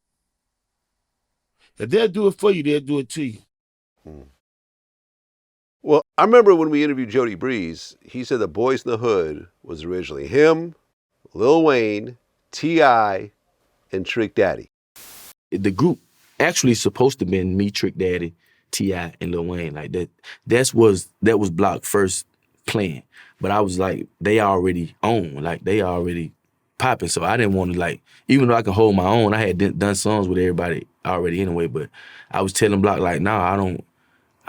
if they'll do it for you, they'll do it to you. Well, I remember when we interviewed Jody Breeze, he said the Boys in the Hood was originally him, Lil Wayne, T.I., and Trick Daddy. The group actually supposed to have been me, Trick Daddy, T.I., and Lil Wayne. Like that was Block's first plan. But I was like, they already own, like they already popping. So I didn't want to, like, even though I can hold my own, I had done songs with everybody already anyway. But I was telling Block, like, nah, I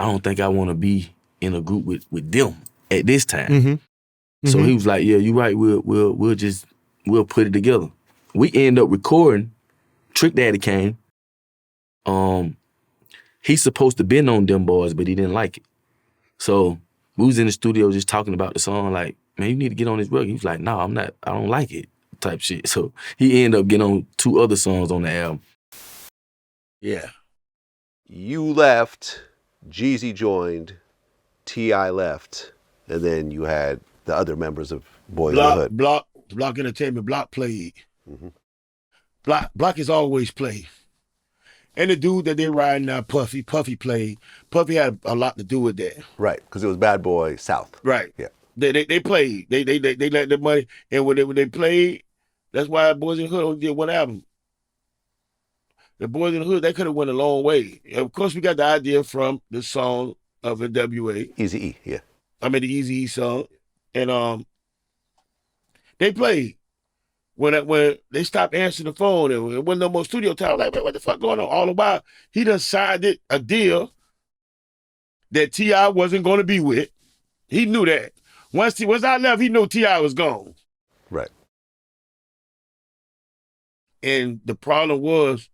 don't think I want to be in a group with them at this time. Mm-hmm. So he was like, yeah, you're right, we'll put it together. We end up recording. Trick Daddy came. He's supposed to been on Them Boys, but he didn't like it. So we was in the studio just talking about the song, like, man, you need to get on this record. He was like, no, I'm not, I don't like it, type shit. So he ended up getting on 2 other songs on the album. Yeah. You left, Jeezy joined, T.I. left, and then you had the other members of Boys in the Hood. Block Entertainment, Block played. Mm-hmm. Block has always played. And the dude that they riding now, Puffy played. Puffy had a lot to do with that. Right, because it was Bad Boy South. Right. Yeah. They played. They let the money, and when they played, that's why Boys in the Hood only did 1 album. The Boys in the Hood, they could have went a long way. Of course, we got the idea from the song of NWA. Eazy-E, yeah. I mean, the Eazy-E song. And they played. When they stopped answering the phone and it wasn't no more studio time, like, what the fuck going on? All the while, he done signed a deal that T.I. wasn't going to be with. He knew that. Once I left, he knew T.I. was gone. Right. And the problem was,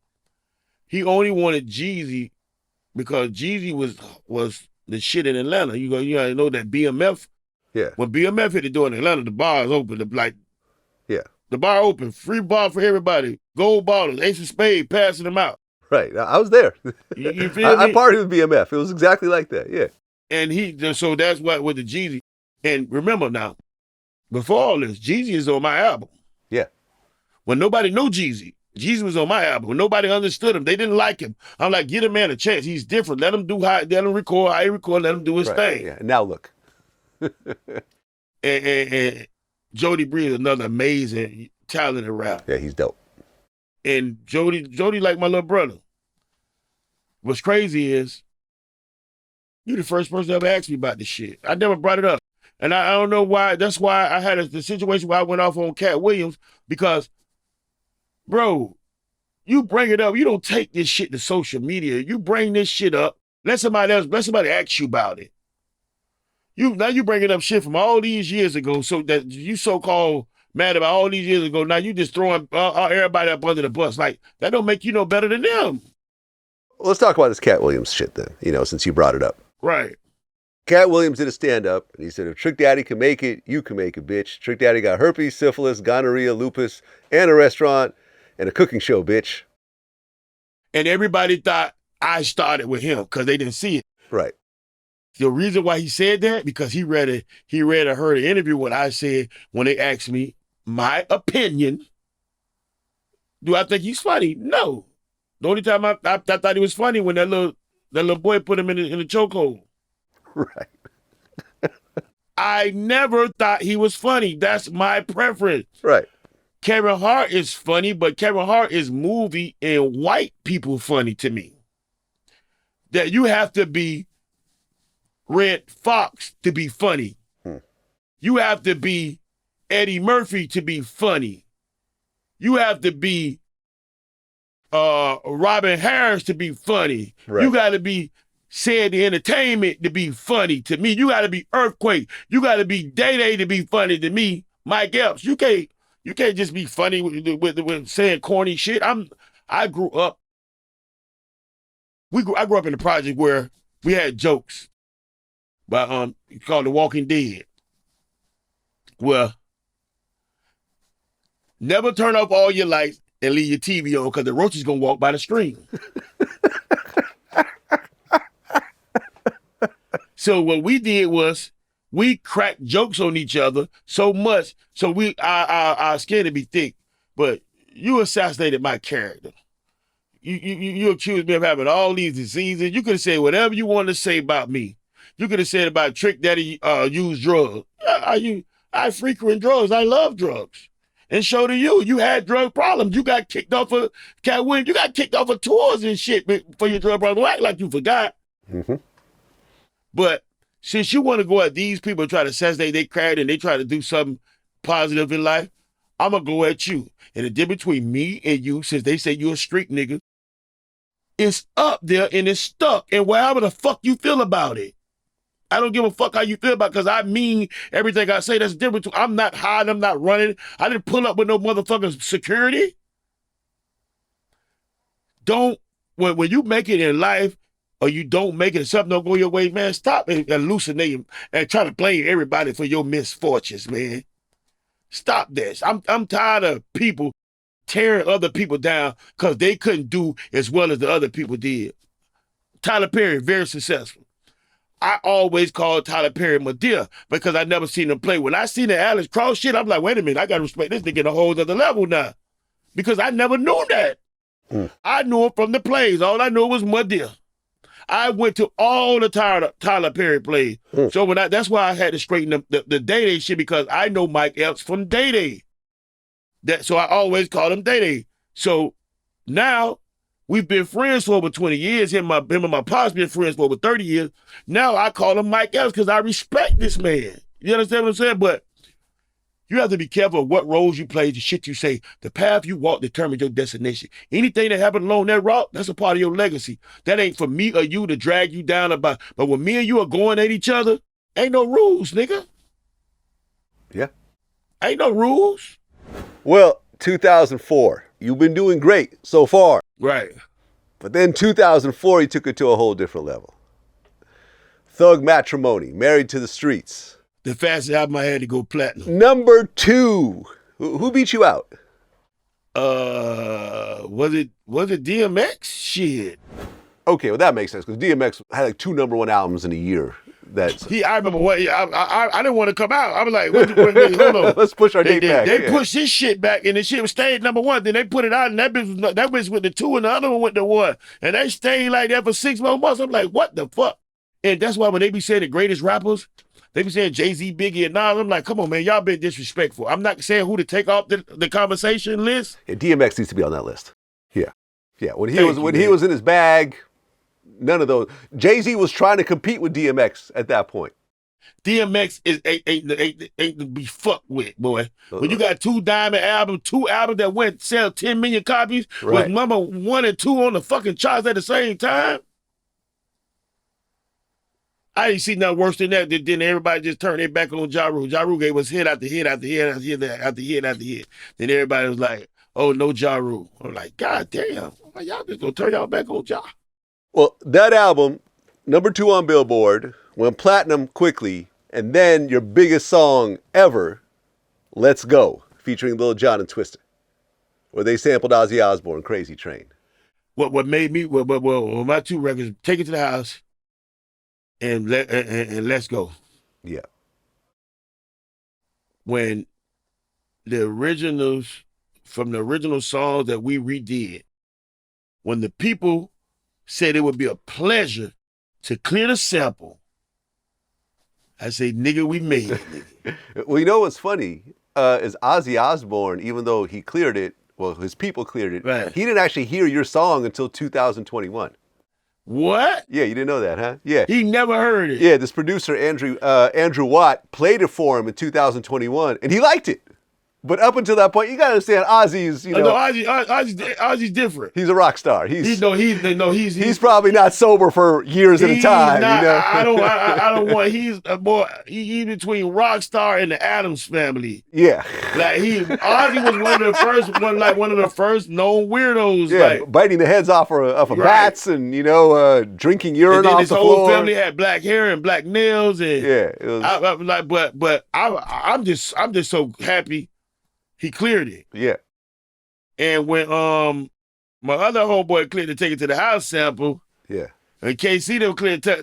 he only wanted Jeezy because Jeezy was the shit in Atlanta. You gotta know that BMF. Yeah. When BMF hit the door in Atlanta, the bars open. Yeah. The bar open, free bar for everybody. Gold bottles, Ace of Spades, passing them out. Right. I was there. You feel me? I partied with BMF. It was exactly like that. Yeah. And so that's what with the Jeezy. And remember now, before all this, Jeezy is on my album. Yeah. When nobody knew Jeezy was on my album. When nobody understood him, they didn't like him. I'm like, give a man a chance. He's different. Let him let him record how he record. Let him do his thing. Yeah. Now look. and Jody Breeze, another amazing, talented rapper. Yeah, he's dope. And Jody like my little brother. What's crazy is, you the first person to ever asked me about this shit. I never brought it up. And I don't know why. That's why I had the situation where I went off on Cat Williams, because, bro, you bring it up. You don't take this shit to social media. You bring this shit up. Let somebody ask you about it. Now you bringing up shit from all these years ago, so that you so-called mad about all these years ago. Now you just throwing everybody up under the bus. Like, that don't make you no better than them. Well, let's talk about this Cat Williams shit then, since you brought it up. Right. Cat Williams did a stand-up, and he said, if Trick Daddy can make it, you can make it, bitch. Trick Daddy got herpes, syphilis, gonorrhea, lupus, and a restaurant, and a cooking show, bitch. And everybody thought I started with him because they didn't see it. Right. The reason why he said that, because he heard an interview when I said, when they asked me my opinion, do I think he's funny? No. The only time I thought he was funny when that little boy put him in the chokehold. Right. I never thought he was funny. That's my preference. Right. Kevin Hart is funny, but Kevin Hart is movie and white people funny to me. That you have to be Red Fox to be funny. You have to be Eddie Murphy to be funny. You have to be Robin Harris to be funny. Right. You got to be Sandy Entertainment to be funny to me. You got to be Earthquake. You got to be Day Day to be funny to me. Mike Epps. You can't just be funny with saying corny shit. I grew up. I grew up in a project where we had jokes, but called The Walking Dead. Well, never turn off all your lights and leave your TV on because the roach is gonna walk by the screen. So what we did was we crack jokes on each other so much, so our skin to be thick. But you assassinated my character. You accused me of having all these diseases. You could have said whatever you wanted to say about me. You could have said about Trick Daddy use drugs. I frequent drugs. I love drugs. And so do you. You had drug problems. You got kicked off of you got kicked off of tours and shit for your drug problems. Don't act like you forgot. Mm-hmm. But since you want to go at these people and try to assassinate their character and they try to do something positive in life, I'm going to go at you. And the difference between me and you, since they say you're a street nigga, it's up there and it's stuck. And whatever the fuck you feel about it, I don't give a fuck how you feel about it, because I mean everything I say. That's different. I'm not hiding. I'm not running. I didn't pull up with no motherfucking security. When you make it in life or you don't make it, something don't go your way, man, stop hallucinating and try to blame everybody for your misfortunes, man. Stop this. I'm tired of people tearing other people down because they couldn't do as well as the other people did. Tyler Perry, very successful. I always called Tyler Perry my dear because I never seen him play. When I seen the Alex Cross shit, I'm like, wait a minute, I got to respect this nigga at a whole other level now. Because I never knew that. I knew him from the plays. All I knew was my dear. I went to all the Tyler Perry plays. So that's why I had to straighten up the Day Day shit, because I know Mike Epps from Day Day. So I always call him Day Day. So now we've been friends for over 20 years. Him and my pops been friends for over 30 years. Now I call him Mike Epps because I respect this man. You understand what I'm saying? But you have to be careful of what roles you play, the shit you say. The path you walk determines your destination. Anything that happened along that route, that's a part of your legacy. That ain't for me or you to drag you down about. But when me and you are going at each other, ain't no rules, nigga. Yeah. Ain't no rules. Well, 2004. You've been doing great so far. Right. But then 2004, you took it to a whole different level. Thug Matrimony, Married to the Streets. The fastest album I had to go platinum. Number 2. Who beat you out? Was it DMX? Shit. Okay, well that makes sense because DMX had like 2 number 1 albums in a year. I remember what I didn't want to come out. I was like, wait, hold on. Let's push our date back. They pushed this shit back, and the shit stayed number 1. Then they put it out, and that bitch went to 2, and the other one went to 1, and they stayed like that for 6 more months. I'm like, what the fuck? And that's why when they be saying the greatest rappers, they be saying Jay-Z, Biggie, and Nas. I'm like, come on, man, y'all been disrespectful. I'm not saying who to take off the conversation list. Yeah, DMX needs to be on that list. Yeah. When he was in his bag, none of those. Jay-Z was trying to compete with DMX at that point. DMX ain't to be fucked with, boy. When you got 2 diamond albums, 2 albums that sell 10 million copies, right, with number 1 and 2 on the fucking charts at the same time. I didn't see nothing worse than that. Then everybody just turned their back on Ja Rule. Ja Rule gave us hit after hit after hit after hit after hit after hit. Then everybody was like, oh, no Ja Rule. I'm like, God damn. I'm like, y'all just gonna turn y'all back on Ja. Well, that album, number 2 on Billboard, went platinum quickly, and then your biggest song ever, Let's Go, featuring Lil Jon and Twista, where they sampled Ozzy Osbourne, Crazy Train. What made me, well, my 2 records, Take It to the House and Let's Go. Yeah. When the originals, from the original songs that we redid, when the people said it would be a pleasure to clear the sample, I say, nigga, we made it, nigga. Well, you know what's funny is Ozzy Osbourne, even though he cleared it, well, his people cleared it, right, he didn't actually hear your song until 2021. What? Yeah, you didn't know that, huh? Yeah. He never heard it. Yeah, this producer, Andrew Watt, played it for him in 2021, and he liked it. But up until that point, you gotta understand, Ozzy's, No, Ozzy's different. He's a rock star. He's probably not sober for years at a time. Not, you know? I don't want. He's a boy. He's between rock star and the Addams Family. Yeah. Like Ozzy was one of the first known weirdos. Yeah, like, biting the heads off of right, bats and drinking urine and then off his the whole floor. family had black hair and black nails, and yeah, it was, I'm just so happy he cleared it. Yeah. And when my other homeboy cleared to Take It to the House sample, yeah, And KC them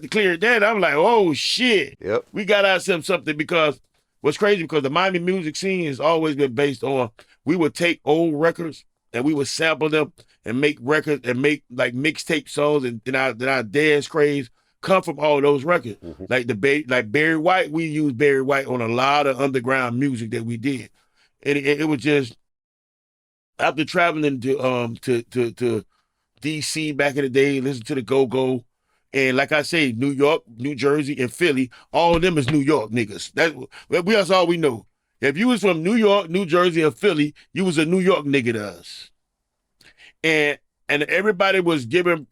cleared that. I'm like, oh shit. Yep. We got ourselves something because what's crazy because the Miami music scene has always been based on we would take old records and we would sample them and make records and make like mixtape songs and our dance craze come from all those records. Mm-hmm. Like Barry White, we used Barry White on a lot of underground music that we did. And it was just after traveling to DC back in the day, listen to the Go-Go. And like I say, New York, New Jersey, and Philly, all of them is New York niggas. That's all we know. If you was from New York, New Jersey, and Philly, you was a New York nigga to us. And everybody was giving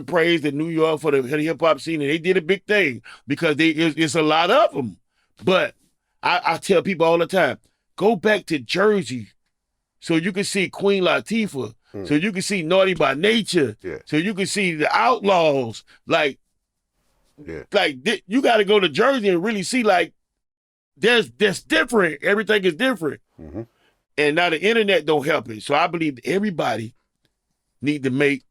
praise to New York for the hip hop scene, and they did a big thing because it's a lot of them. But I tell people all the time, go back to Jersey, so you can see Queen Latifah, so you can see Naughty by Nature, so you can see the Outlaws. Like you got to go to Jersey and really see like there's different. Everything is different, and now the internet don't help it. So I believe everybody need to make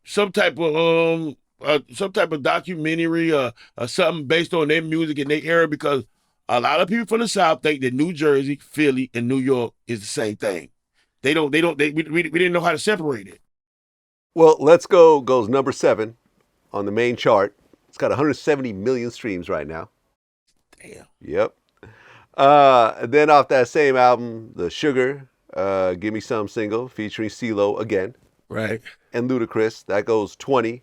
some type of documentary or something based on their music and their era, because a lot of people from the South think that New Jersey, Philly, and New York is the same thing. We didn't know how to separate it. Well, Let's Go goes number 7 on the main chart. It's got 170 million streams right now. Damn. Yep. Then off that same album, the Sugar, Give Me Some single featuring CeeLo again. Right. And Ludacris, that goes 20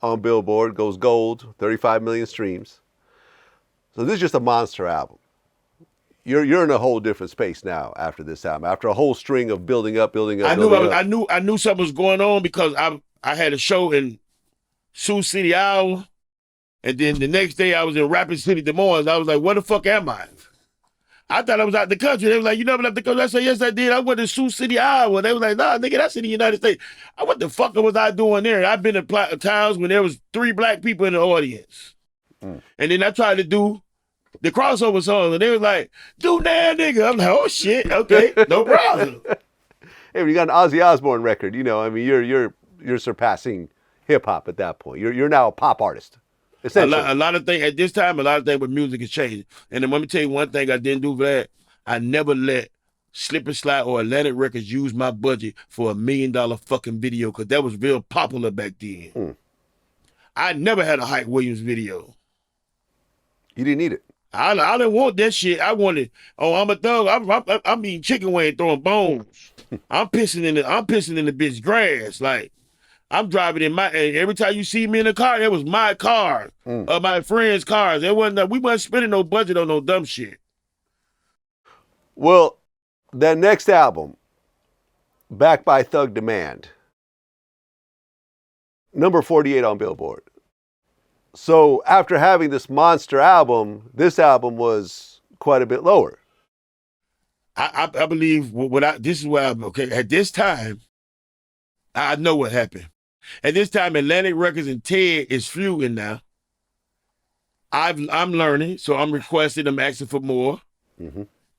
on Billboard, goes gold, 35 million streams. So this is just a monster album. You're in a whole different space now after this album. After a whole string of building up. I knew something was going on because I had a show in Sioux City, Iowa, and then the next day I was in Rapid City, Des Moines. I was like, where the fuck am I? I thought I was out the country. They was like, you never left the country? I said, yes, I did. I went to Sioux City, Iowa. They was like, nah, nigga, that's in the United States. What the fuck was I doing there? I've been in towns when there was 3 black people in the audience. And then I tried to do the crossover song, and they was like, do Nann, nigga. I'm like, oh shit, okay, no problem. Hey, when you got an Ozzy Osbourne record, I mean, you're surpassing hip hop at that point. You're now a pop artist. A lot of things at this time, a lot of things with music is changing. And then let me tell you one thing I didn't do, Vlad. I never let Slip and Slide or Atlantic Records use my budget for $1 million fucking video, because that was real popular back then. I never had a Hype Williams video. You didn't need it. I didn't want that shit. I wanted, I'm a thug. I'm eating chicken wing, throwing bones. I'm pissing in the bitch grass. Like, I'm driving in and every time you see me in the car, it was my car or my friend's cars. We wasn't spending no budget on no dumb shit. Well, that next album, Backed by Thug Demand, number 48 on Billboard. So after having this monster album, this album was quite a bit lower. I believe this is where okay. At this time, I know what happened. At this time, Atlantic Records and Ted is feuding now. I'm learning, so I'm requesting, I'm asking for more.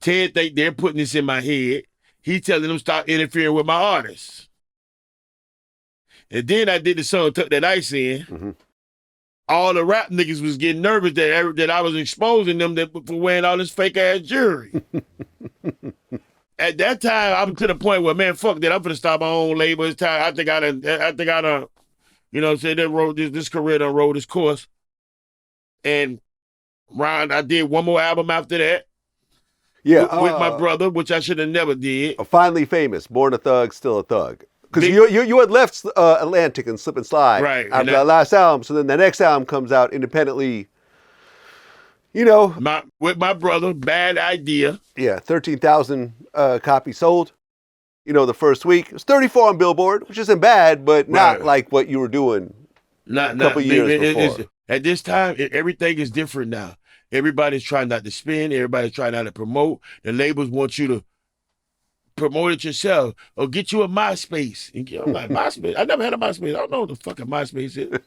Ted think they're putting this in my head. He telling them stop interfering with my artists. And then I did the song Tuck That Ice In. All the rap niggas was getting nervous that I was exposing them for wearing all this fake ass jewelry. At that time, I'm to the point where, man, fuck that. I'm gonna start my own label. It's time. I think I done, you know what I'm saying, that road, this career done rode its course. And Ron, I did one more album after that. Yeah. With my brother, which I should have never did. Finally Famous, Born a Thug, Still a Thug. Because you had left Atlantic and Slip and Slide after that last album. So then the next album comes out independently, with my brother, Bad Idea. Yeah, 13,000 copies sold, the first week. It was 34 on Billboard, which isn't bad, but not like what you were doing a couple years before. At this time, everything is different now. Everybody's trying not to spend. Everybody's trying not to promote. The labels want you to promote it yourself or get you a MySpace. And I'm like, MySpace? I never had a MySpace. I don't know what the fucking MySpace is.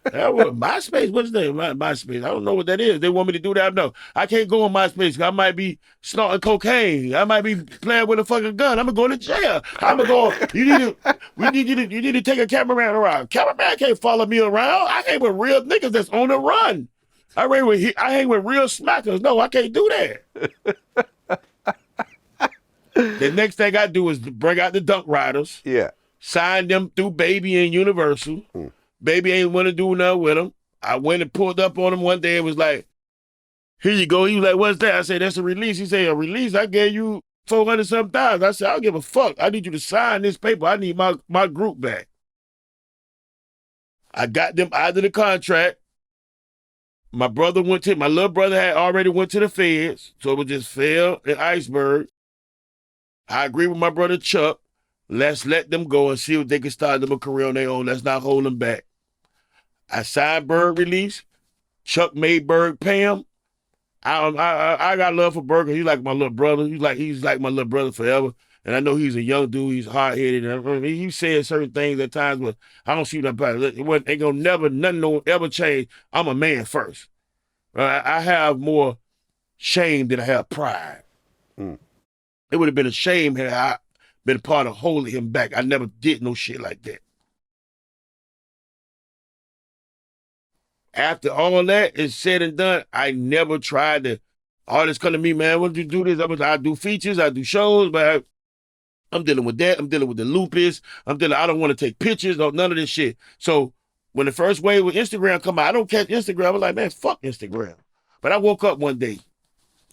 MySpace? What's the name? MySpace. I don't know what that is. They want me to do that? No. I can't go on MySpace. I might be snorting cocaine. I might be playing with a fucking gun. I'm going to go to jail. I'm going to go, you need to take a cameraman around. Cameraman can't follow me around. I hang with real niggas that's on the run. I hang with real smackers. No, I can't do that. The next thing I do is bring out the Dunk Riders. Yeah. Sign them through Baby and Universal. Baby ain't want to do nothing with them. I went and pulled up on him one day and was like, here you go. He was like, what's that? I said, that's a release. He said, a release? I gave you 400-something thousand. I said, I don't give a fuck. I need you to sign this paper. I need my group back. I got them out of the contract. My little brother had already went to the feds, so it was just Phil and Iceberg. I agree with my brother Chuck. Let's let them go and see if they can start them a career on their own. Let's not hold them back. I signed Berg release. Chuck made Berg pay him. I got love for Berg. He's like my little brother. He's like my little brother forever. And I know he's a young dude. He's hard-headed. And he said certain things at times, but I don't see nothing. Ain't gonna nothing will ever change. I'm a man first. I have more shame than I have pride. It would have been a shame had I been part of holding him back. I never did no shit like that. After all that is said and done, I never tried to. Artists come to me, man, what do you do this? I do features, I do shows, but I'm dealing with that. I'm dealing with the lupus. I don't want to take pictures, none of this shit. So when the first wave with Instagram come out, I don't catch Instagram. I was like, man, fuck Instagram. But I woke up one day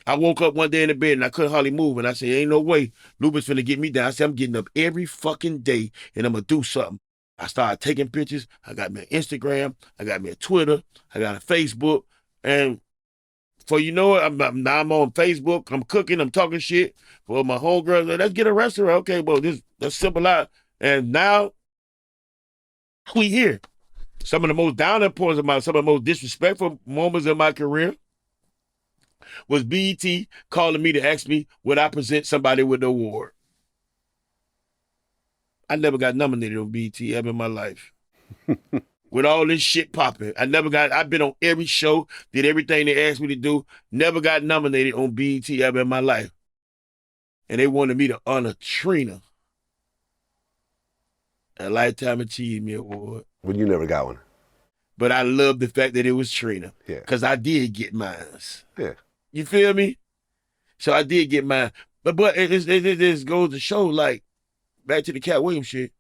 in the bed and I couldn't hardly move. And I said, ain't no way lupus finna get me down. I said, I'm getting up every fucking day and I'm gonna do something. I started taking pictures. I got me an Instagram. I got me a Twitter. I got a Facebook. And for you know it, now I'm on Facebook. I'm cooking. I'm talking shit. For my homegirls, like, let's get a restaurant. Okay, well, that's simple out. And now we here. Some of the most down points of some of the most disrespectful moments in my career was BET calling me to ask me would I present somebody with the award. I never got nominated on BET ever in my life. With all this shit popping, I've been on every show, did everything they asked me to do, never got nominated on BET ever in my life. And they wanted me to honor Trina a Lifetime Achievement Award. But you never got one. But I love the fact that it was Trina. Yeah. Because I did get mine. Yeah. You feel me? So I did get mine. But it just goes to show, like, back to the Cat Williams shit,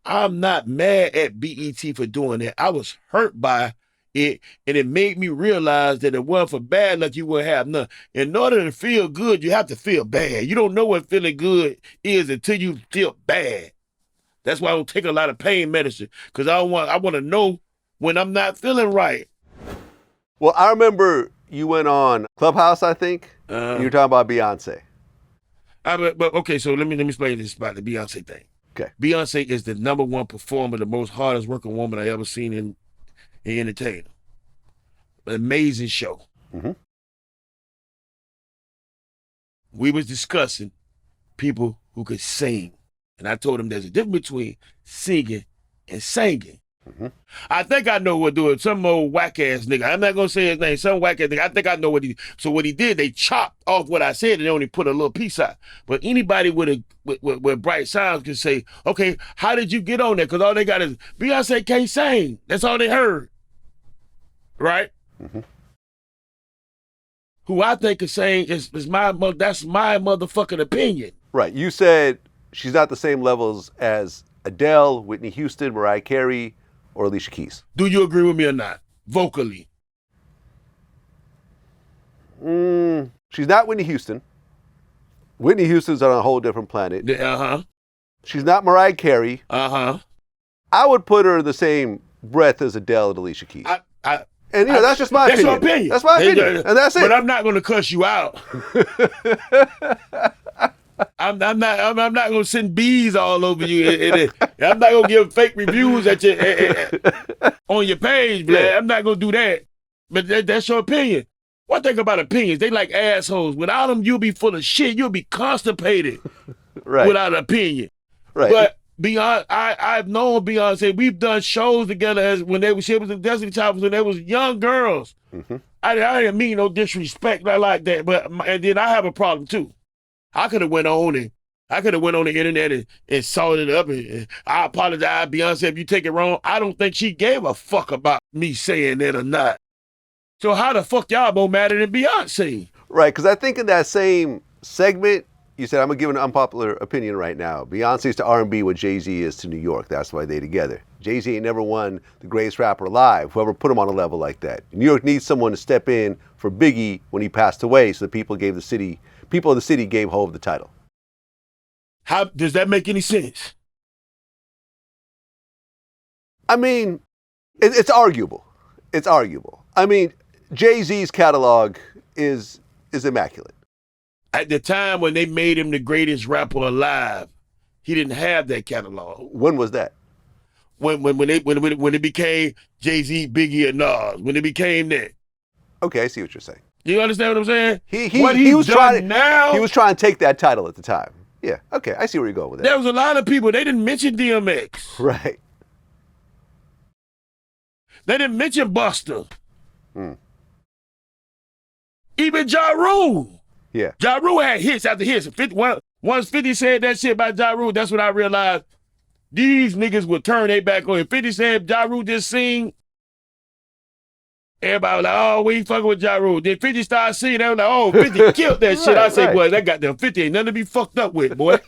I'm not mad at BET for doing that. I was hurt by it, and it made me realize that if it wasn't for bad luck, you wouldn't have none. In order to feel good, you have to feel bad. You don't know what feeling good is until you feel bad. That's why I don't take a lot of pain medicine, because I want to know when I'm not feeling right. Well, I remember you went on Clubhouse, I think. You were talking about Beyonce. But okay, so let me explain this about the Beyonce thing. Okay. Beyonce is the #1 performer, the most hardest working woman I ever seen in entertainment. An amazing show. Mm-hmm. We was discussing people who could sing. And I told him there's a difference between singing and singing. Mm-hmm. I think I know what doing. Some old whack-ass nigga. I'm not going to say his name. Some whack-ass nigga. I think I know what he did. So what he did, they chopped off what I said and they only put a little piece out. But anybody with bright sounds can say, okay, how did you get on there? Because all they got is, Beyonce can't sing. That's all they heard. Right? Mm-hmm. Who I think is saying that's my motherfucking opinion. Right. You said she's not the same levels as Adele, Whitney Houston, Mariah Carey, or Alicia Keys. Do you agree with me or not? Vocally. She's not Whitney Houston. Whitney Houston's on a whole different planet. Uh-huh. She's not Mariah Carey. Uh-huh. I would put her in the same breath as Adele and Alicia Keys. And that's just my opinion. That's your opinion. That's my opinion. And that's it. But I'm not going to cuss you out. I'm not going to send bees all over you. I'm not going to give fake reviews at you on your page, Vlad. Yeah. I'm not going to do that. But that's your opinion. One thing about opinions, they like assholes. Without them, you'll be full of shit. You'll be constipated. Right. without an opinion. Right. But I've known Beyonce. We've done shows together as when she was in Destiny Child when they was young girls. Mm-hmm. I didn't mean no disrespect like that, but and then I have a problem too. I could have went on the internet and salted it up and I apologize, Beyonce, if you take it wrong. I don't think she gave a fuck about me saying that or not. So how the fuck y'all more madder than Beyonce? Right, because I think in that same segment, you said, I'm going to give an unpopular opinion right now. Beyonce's to R&B what Jay-Z is to New York. That's why they together. Jay-Z ain't never won the greatest rapper alive, whoever put him on a level like that. New York needs someone to step in for Biggie when he passed away, so the people of the city gave Hov the title. How does that make any sense? I mean, it's arguable. It's arguable. I mean, Jay-Z's catalog is immaculate. At the time when they made him the greatest rapper alive, he didn't have that catalog. When was that? When it became Jay-Z, Biggie, and Nas, when it became that. Okay, I see what you're saying. You understand what I'm saying? He was trying to take that title at the time. Yeah, okay, I see where you're going with that. There was a lot of people, they didn't mention DMX. Right. They didn't mention Buster. Even Ja Rule. Yeah. Ja Rule had hits after hits. Once 50 said that shit about Ja Rule, that's when I realized these niggas would turn their back on. If 50 said Ja Rule just sing, everybody was like, oh, we ain't fucking with Ja Rule. Then 50 started singing, they was like, oh, 50 killed that shit. I say, boy, that goddamn 50 ain't nothing to be fucked up with, boy.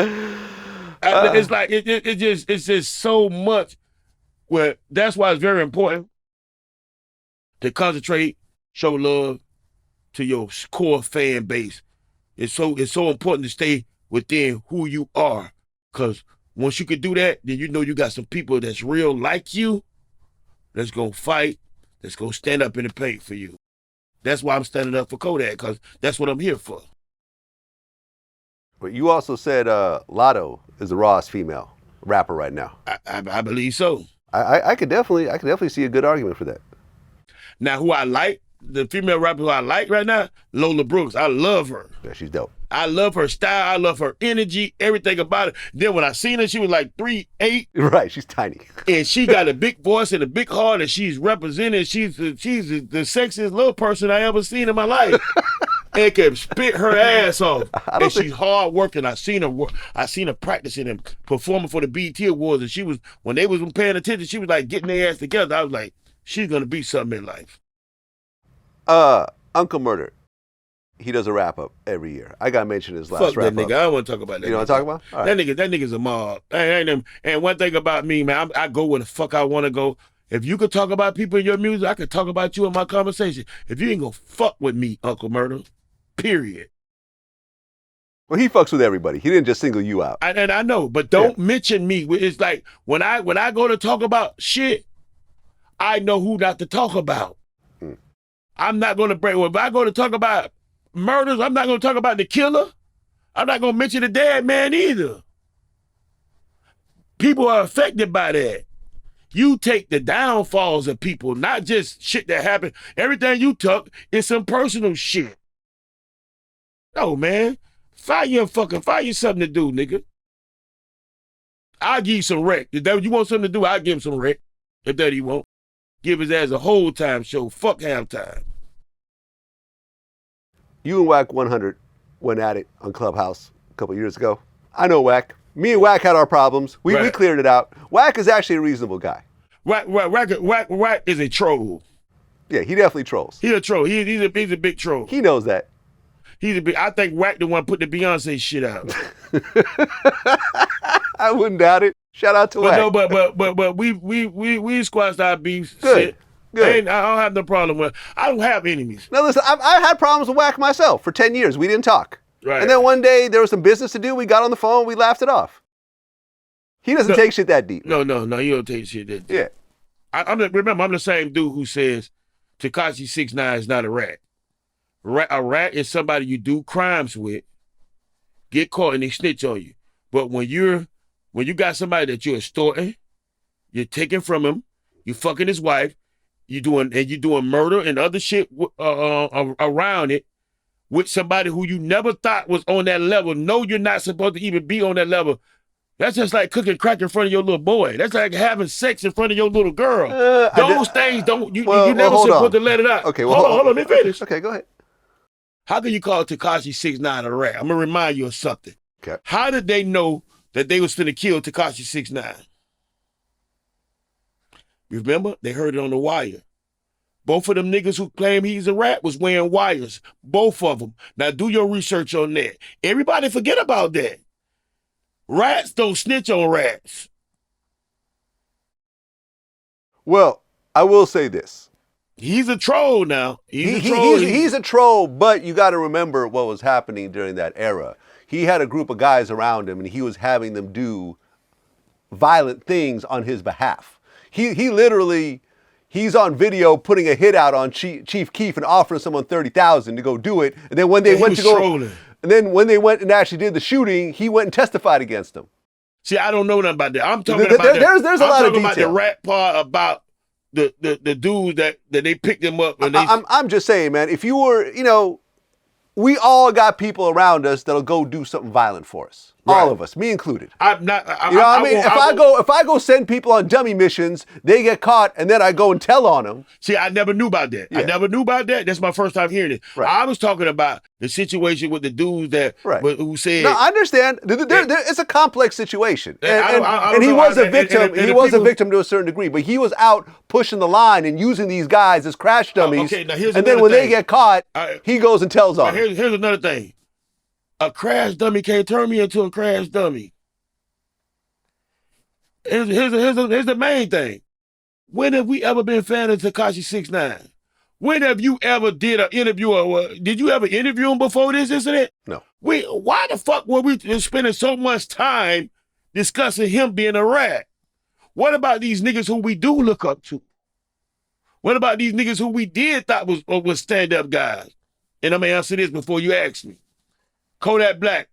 It's like, it's just so much. Well, that's why it's very important to concentrate, show love to your core fan base. It's so important to stay within who you are. Because once you can do that, then you know you got some people that's real like you, that's going to fight, that's going to stand up in the paint for you. That's why I'm standing up for Kodak, because that's what I'm here for. But you also said Lotto is the rawest female rapper right now. I believe so. I could definitely see a good argument for that. Now, who I like, the female rapper who I like right now, Lola Brooks. I love her. Yeah, she's dope. I love her style. I love her energy, everything about it. Then when I seen her, she was like 3'8". Right, she's tiny. And she got a big voice and a big heart, and she's represented. She's the sexiest little person I ever seen in my life. And can spit her ass off. And she's hard working. I seen her practicing and performing for the BET Awards. And she was, when they was paying attention, she was like getting their ass together. I was like, she's gonna be something in life. Uncle Murder. He does a wrap up every year. I gotta mention his last Fuck wrap that nigga. up. I don't want to talk about that. You know what I'm talking about? All right. That nigga's a mob. And one thing about me, man, I go where the fuck I want to go. If you could talk about people in your music, I could talk about you in my conversation. If you ain't gonna fuck with me, Uncle Murder, period. Well, he fucks with everybody. He didn't just single you out. And I know, but don't mention me. It's like when I go to talk about shit, I know who not to talk about. I'm not gonna break. Well, if I go to talk about murders, I'm not gonna talk about the killer. I'm not gonna mention the dead man either. People are affected by that. You take the downfalls of people, not just shit that happened. Everything you took is some personal shit. No, man. Find you something to do, nigga. I'll give you some rec. If that you want something to do, I'll give him some rec. If that he won't. Give his ass a whole time show. Fuck halftime. You and Wack 100 went at it on Clubhouse a couple years ago. I know Wack. Me and Wack had our problems. We cleared it out. Wack is actually a reasonable guy. Wack is a troll. Yeah, he definitely trolls. He's a troll. He's a big troll. He knows that. I think Wack the one put the Beyonce shit out. I wouldn't doubt it. Shout out to Wack. No, but we squashed our beef. Good. Shit. Good. I don't have no problem with. I don't have enemies. Now listen, I had problems with Wack myself for 10 years. We didn't talk. Right. And then one day there was some business to do. We got on the phone. We laughed it off. He doesn't take shit that deep. No, you don't take shit that deep. Yeah. Remember, I'm the same dude who says Tekashi 6ix9ine is not a rat. A rat is somebody you do crimes with, get caught, and they snitch on you. But when you got somebody that you're extorting, you're taking from him, you fucking his wife, you doing murder and other shit around it. with somebody who you never thought was on that level. No, you're not supposed to even be on that level. That's just like cooking crack in front of your little boy. That's like having sex in front of your little girl. Those things don't, you never supposed to let it out. Okay, well, hold on, let me finish. Okay, go ahead. How can you call Tekashi 6ix9ine a rat? I'm gonna remind you of something. Okay. How did they know that they was finna kill Tekashi 6ix9ine? You remember? They heard it on the wire. Both of them niggas who claim he's a rat was wearing wires. Both of them. Now do your research on that. Everybody forget about that. Rats don't snitch on rats. Well, I will say this. He's a troll now. He's a troll, but you got to remember what was happening during that era. He had a group of guys around him, and he was having them do violent things on his behalf. He literally, he's on video putting a hit out on Chief Keef and offering someone $30,000 to go do it. And then when they went to go, trolling. And then when they went and actually did the shooting, he went and testified against them. See, I don't know nothing about that. I'm talking about there's a lot of detail. about the rat part about the dude that they picked him up. And I'm just saying, man, if you were, we all got people around us that'll go do something violent for us. Right. All of us, me included. I'm not. If I go send people on dummy missions, they get caught, and then I go and tell on them. See, I never knew about that. Yeah. I never knew about that. That's my first time hearing it. Right. I was talking about the situation with the dudes that who said. No, I understand. It's a complex situation, and he was a victim. He was a victim to a certain degree, but he was out pushing the line and using these guys as crash dummies. Okay, now here's and then when thing. they get caught, he goes and tells on them. Here's another thing. A crash dummy can't turn me into a crash dummy. Here's the main thing. When have we ever been fans of Tekashi 6ix9ine? When have you ever did an interview? Did you ever interview him before this incident? No. Why the fuck were we spending so much time discussing him being a rat? What about these niggas who we do look up to? What about these niggas who we did thought was stand-up guys? And I'm gonna answer this before you ask me. Kodak Black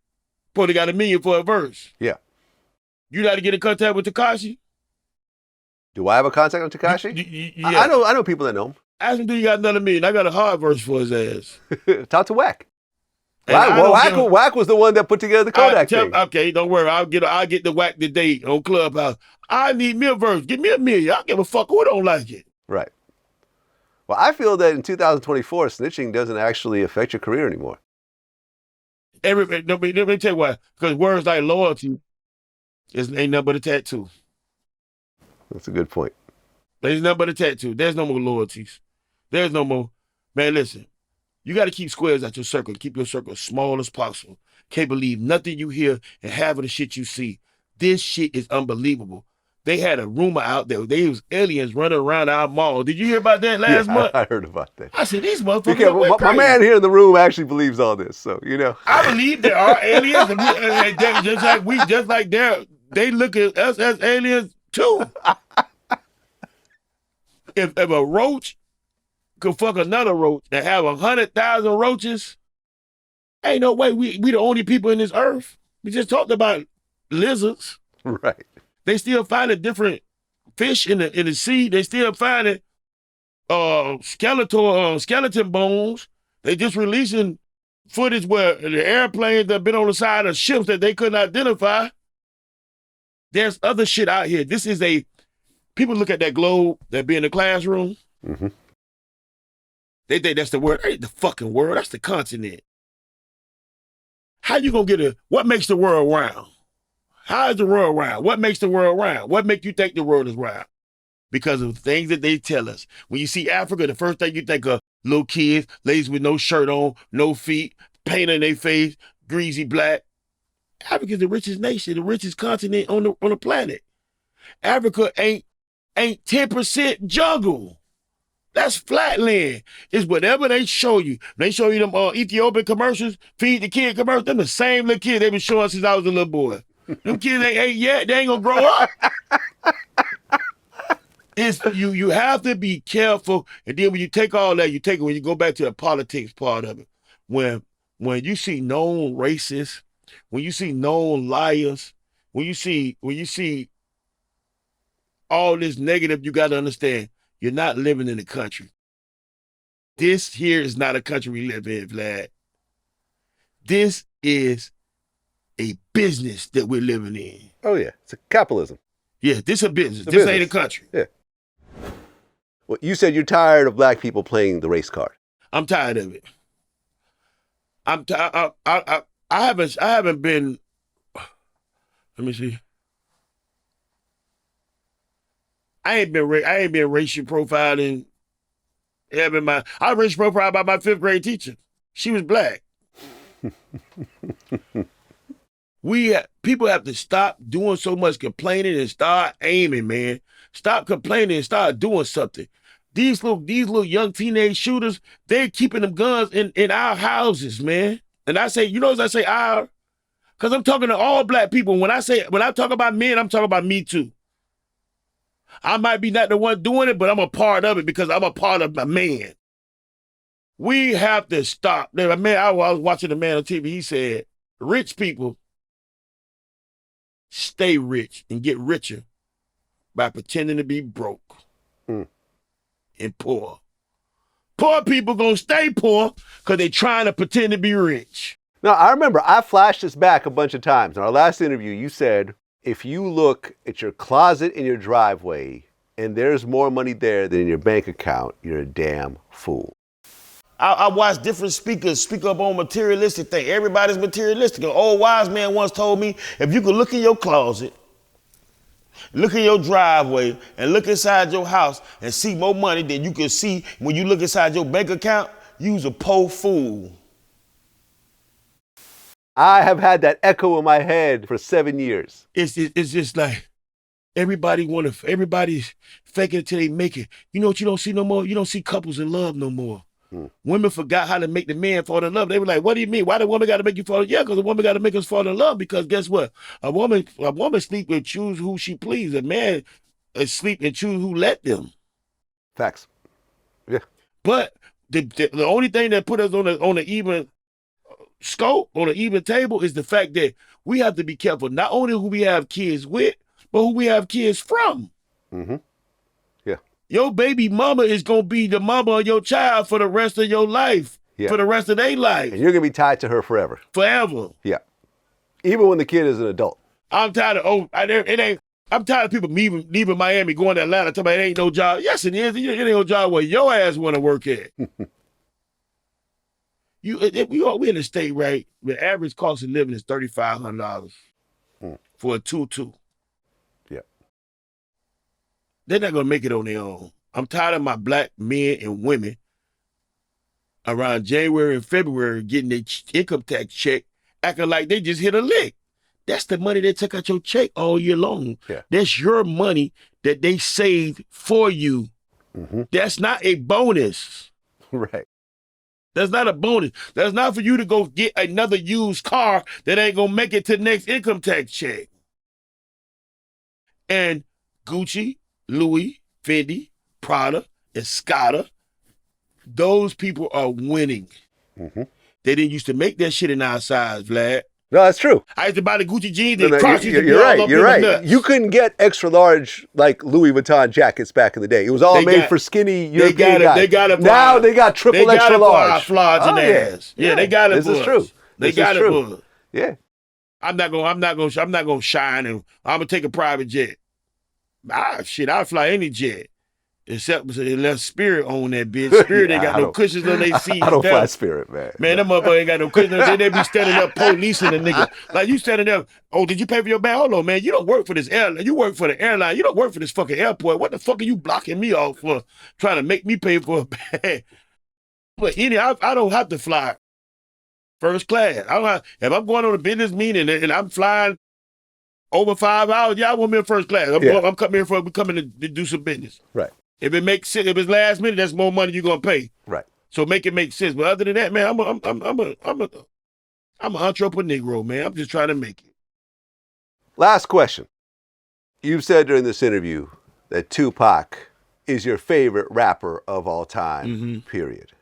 probably got $1 million for a verse. Yeah. You got to get in contact with Tekashi? Do I have a contact with Tekashi? Yeah. I know people that know him. Ask him, do you got another $1 million? I got a hard verse for his ass. Talk to Wack. Wack was the one that put together the Kodak thing. Okay, don't worry. I'll get the Wack today on Clubhouse. I need me a verse. Give me $1 million. I don't give a fuck who don't like it. Right. Well, I feel that in 2024, snitching doesn't actually affect your career anymore. Let me tell you why. Because words like loyalty ain't nothing but a tattoo. That's a good point. There's nothing but a tattoo. There's no more loyalties. There's no more. Man, listen. You got to keep squares at your circle. Keep your circle as small as possible. Can't believe nothing you hear and half of the shit you see. This shit is unbelievable. They had a rumor out there. There was aliens running around our mall. Did you hear about that last month? I heard about that. I said, these motherfuckers my man here in the room actually believes all this, so, I believe there are aliens. just like they look at us as aliens, too. If a roach could fuck another roach and have 100,000 roaches, ain't no way we the only people in this earth. We just talked about lizards. Right. They still finding different fish in the sea. They still finding skeleton bones. They just releasing footage where the airplanes that have been on the side of ships that they couldn't identify. There's other shit out here. People look at that globe that be in the classroom. Mm-hmm. They think that's the word. That ain't the fucking world. That's the continent. How you gonna what makes the world round? How is the world round? What makes the world round? What makes you think the world is round? Because of the things that they tell us. When you see Africa, the first thing you think of little kids, ladies with no shirt on, no feet, paint on their face, greasy black. Africa's the richest nation, the richest continent on the planet. Africa ain't 10% jungle. That's flatland. It's whatever they show you. They show you them Ethiopian commercials, feed the kid commercials. Them the same little kids they been showing since I was a little boy. Them kids ain't yet. They ain't gonna grow up. You have to be careful. And then when you take all that, when you go back to the politics part of it, when you see known racists, when you see known liars, when you see all this negative, you got to understand you're not living in a country. This here is not a country we live in, Vlad. This is a business that we're living in. Oh yeah, it's a capitalism. Yeah, this a business. It's a This ain't a business. country. Yeah. Well, you said you're tired of black people playing the race card. I'm tired of it. I haven't been. Let me see. I ain't been racial profiling. I was racial profiled by my 5th grade teacher. She was black. People have to stop doing so much complaining and start aiming, man. Stop complaining and start doing something. These little young teenage shooters, they're keeping them guns in our houses, man. And I say, you know, as I say our, because I'm talking to all black people. When I talk about men, I'm talking about me too. I might be not the one doing it, but I'm a part of it because I'm a part of my man. We have to stop. Man, I was watching a man on TV. He said, rich people stay rich and get richer by pretending to be broke and poor. Poor people gonna stay poor because they trying to pretend to be rich. Now, I remember I flashed this back a bunch of times. In our last interview, you said, if you look at your closet in your driveway and there's more money there than in your bank account, you're a damn fool. I watch different speakers speak up on materialistic things. Everybody's materialistic. An old wise man once told me, if you could look in your closet, look in your driveway, and look inside your house and see more money than you can see when you look inside your bank account, you's a poor fool. I have had that echo in my head for 7 years. It's just like everybody's faking it till they make it. You know what you don't see no more? You don't see couples in love no more. Women forgot how to make the man fall in love. They were like, what do you mean? Why the woman got to make you fall in love? Yeah, because the woman got to make us fall in love because guess what? A woman sleep and choose who she please. A man sleep and choose who let them. Facts. Yeah. But the only thing that put us on an even scope, on an even table is the fact that we have to be careful not only who we have kids with, but who we have kids from. Mm-hmm. Yeah. Your baby mama is going to be the mama of your child for the rest of your life, for the rest of their life. And you're going to be tied to her forever. Forever. Yeah. Even when the kid is an adult. I'm tired of, I'm tired of people leaving Miami, going to Atlanta, talking about it ain't no job. Yes, it is. It ain't no job where your ass want to work at. We in a state, right, the average cost of living is $3,500 for a 2-2. Yeah. They're not going to make it on their own. I'm tired of my black men and women around January and February getting their income tax check, acting like they just hit a lick. That's the money they took out your check all year long. Yeah. That's your money that they saved for you. Mm-hmm. That's not a bonus. Right. That's not a bonus. That's not for you to go get another used car that ain't gonna make it to the next income tax check. And Gucci, Louis, Fendi, Prada, and Scotta, those people are winning. Mm-hmm. They didn't used to make that shit in our size, Vlad. No, that's true. I used to buy the Gucci jeans No, and Crocs used to be you're all right. up You're in right. the nuts. You couldn't get extra large like Louis Vuitton jackets back in the day. It was all made for skinny European guys. They got it. Now they got triple extra large. Flods in ass. Yeah, they got it. This is true. They got it. Yeah. I'm not gonna shine and I'm gonna take a private jet. I'll fly any jet. Except unless Spirit own that bitch. Spirit ain't got no cushions on their seats. I don't fly Spirit, man. Man, them motherfuckers ain't got no cushions. They be standing up policing the nigga. Like you standing there, oh, did you pay for your bag? Hold on, man. You don't work for this airline. You work for the airline. You don't work for this fucking airport. What the fuck are you blocking me off for? Trying to make me pay for a bag. But I don't have to fly first class. If I'm going on a business meeting and I'm flying over 5 hours, I want me in first class. I'm coming to do some business. Right. If it makes sense, if it's last minute, that's more money you're gonna pay. Right. So make it make sense. But other than that, man, I'm an entrepreneur, man. I'm just trying to make it. Last question. You've said during this interview that Tupac is your favorite rapper of all time, period.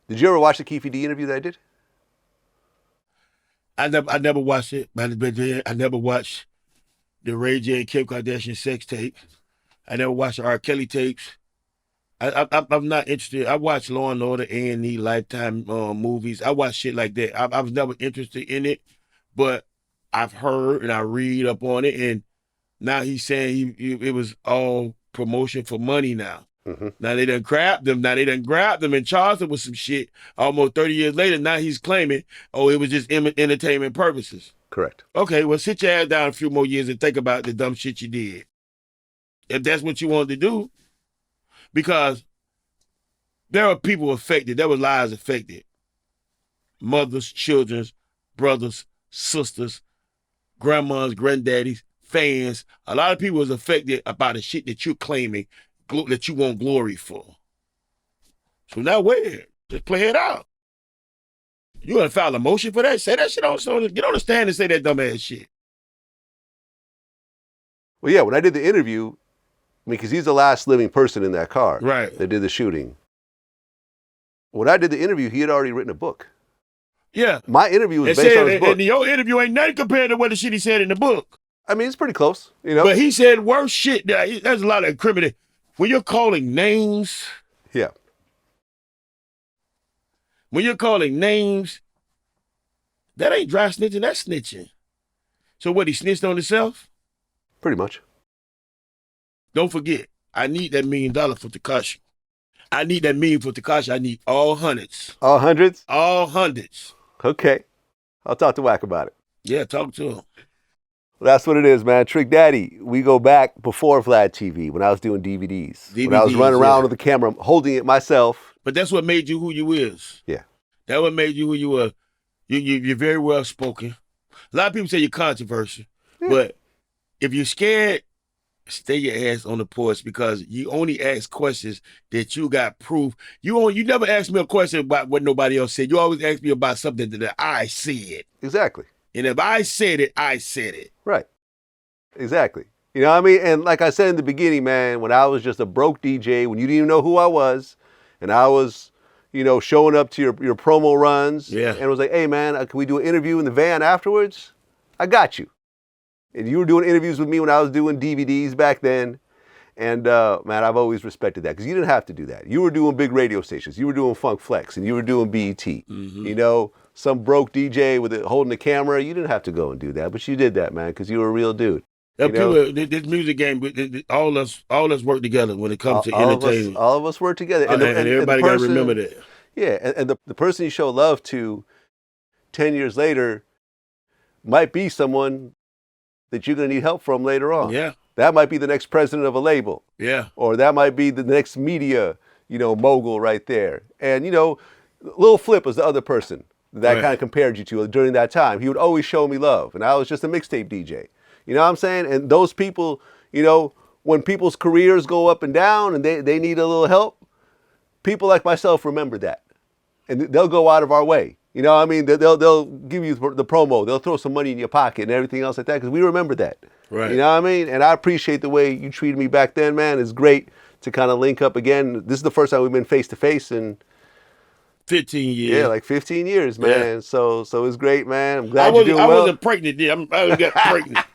Did you ever watch the Keefe D interview that I did? I never watched it. I never watched the Ray J and Kim Kardashian sex tape. I never watched the R. Kelly tapes. I'm not interested. I watch Law and Order, A&E, Lifetime movies. I watch shit like that. I was never interested in it, but I've heard and I read up on it, and now he's saying it was all promotion for money now. Now they done grabbed them. Now they done grabbed them and charged them with some shit. Almost 30 years later, now he's claiming, oh, it was just entertainment purposes. Correct. Okay, well, sit your ass down a few more years and think about the dumb shit you did. If that's what you wanted to do. Because there are people affected. There were lives affected. Mothers, children, brothers, sisters, grandmas, granddaddies, fans. A lot of people was affected about the shit that you're claiming that you want glory for. So now where? Just play it out. You gonna file a motion for that? Say that shit on get on the stand and say that dumb ass shit. Well, yeah, when I did the interview, I mean, because he's the last living person in that car. Right. That did the shooting. When I did the interview, he had already written a book. Yeah. My interview was based on his book. And your interview ain't nothing compared to what the shit he said in the book. I mean, it's pretty close, you know? But he said worse shit. There's a lot of incriminating. When you're calling names. Yeah. When you're calling names, that ain't dry snitching, that's snitching. So what, he snitched on himself? Pretty much. Don't forget, I need that $1 million for Tekashi. I need that $1 million for Tekashi. I need all hundreds. All hundreds? All hundreds. Okay. I'll talk to Wack about it. Yeah, talk to him. Well, that's what it is, man. Trick Daddy, we go back before VladTV, when I was doing DVDs. When I was running around with the camera, holding it myself. But that's what made you who you is. Yeah. That what made you who you were. You're very well spoken. A lot of people say you're controversial. Yeah. But if you're scared, stay your ass on the porch, because you only ask questions that you got proof. You never ask me a question about what nobody else said. You always ask me about something that I said. Exactly. And if I said it, I said it. Right. Exactly. You know what I mean? And like I said in the beginning, man, when I was just a broke DJ, when you didn't even know who I was, and I was, you know, showing up to your promo runs, yeah, and was like, hey, man, can we do an interview in the van afterwards? I got you. And you were doing interviews with me when I was doing DVDs back then. And, man, I've always respected that, because you didn't have to do that. You were doing big radio stations. You were doing Funk Flex, and you were doing BET. Mm-hmm. You know, some broke DJ with holding the camera. You didn't have to go and do that, but you did that, man, because you were a real dude. This music game, all us work together when it comes to entertainment. All of us work together. And everybody got to remember that. Yeah, and the person you show love to 10 years later might be someone that you're going to need help from later on. Yeah. That might be the next president of a label. Yeah. Or that might be the next media, mogul right there. And, Lil Flip was the other person that kind of compared you to during that time. He would always show me love, and I was just a mixtape DJ. You know what I'm saying? And those people, when people's careers go up and down and they need a little help, people like myself remember that. And they'll go out of our way. You know what I mean? They'll give you the promo. They'll throw some money in your pocket and everything else like that, because we remember that. Right. You know what I mean? And I appreciate the way you treated me back then, man. It's great to kind of link up again. This is the first time we've been face-to-face in 15 years. Yeah, like 15 years, man. Yeah. So it's great, man. I'm glad you're doing well. I wasn't pregnant then. I got pregnant.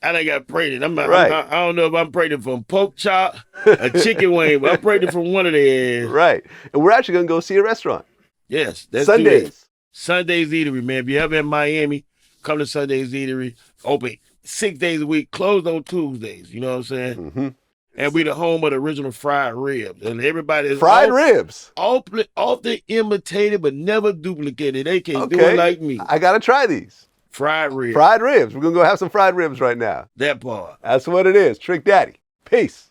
I done got pregnant. I don't know if I'm pregnant from pork chop, a chicken wing, but I'm pregnant from one of them. Right. And we're actually going to go see a restaurant. Yes. That's Sundays. Sunday's Eatery, man. If you're ever in Miami, come to Sunday's Eatery. Open 6 days a week, closed on Tuesdays. You know what I'm saying? Mm-hmm. And we the home of the original fried ribs. And everybody is ribs. Often imitated, but never duplicated. They can't do it like me. I got to try these. Fried ribs. Fried ribs. We're going to go have some fried ribs right now. That part. That's what it is. Trick Daddy. Peace.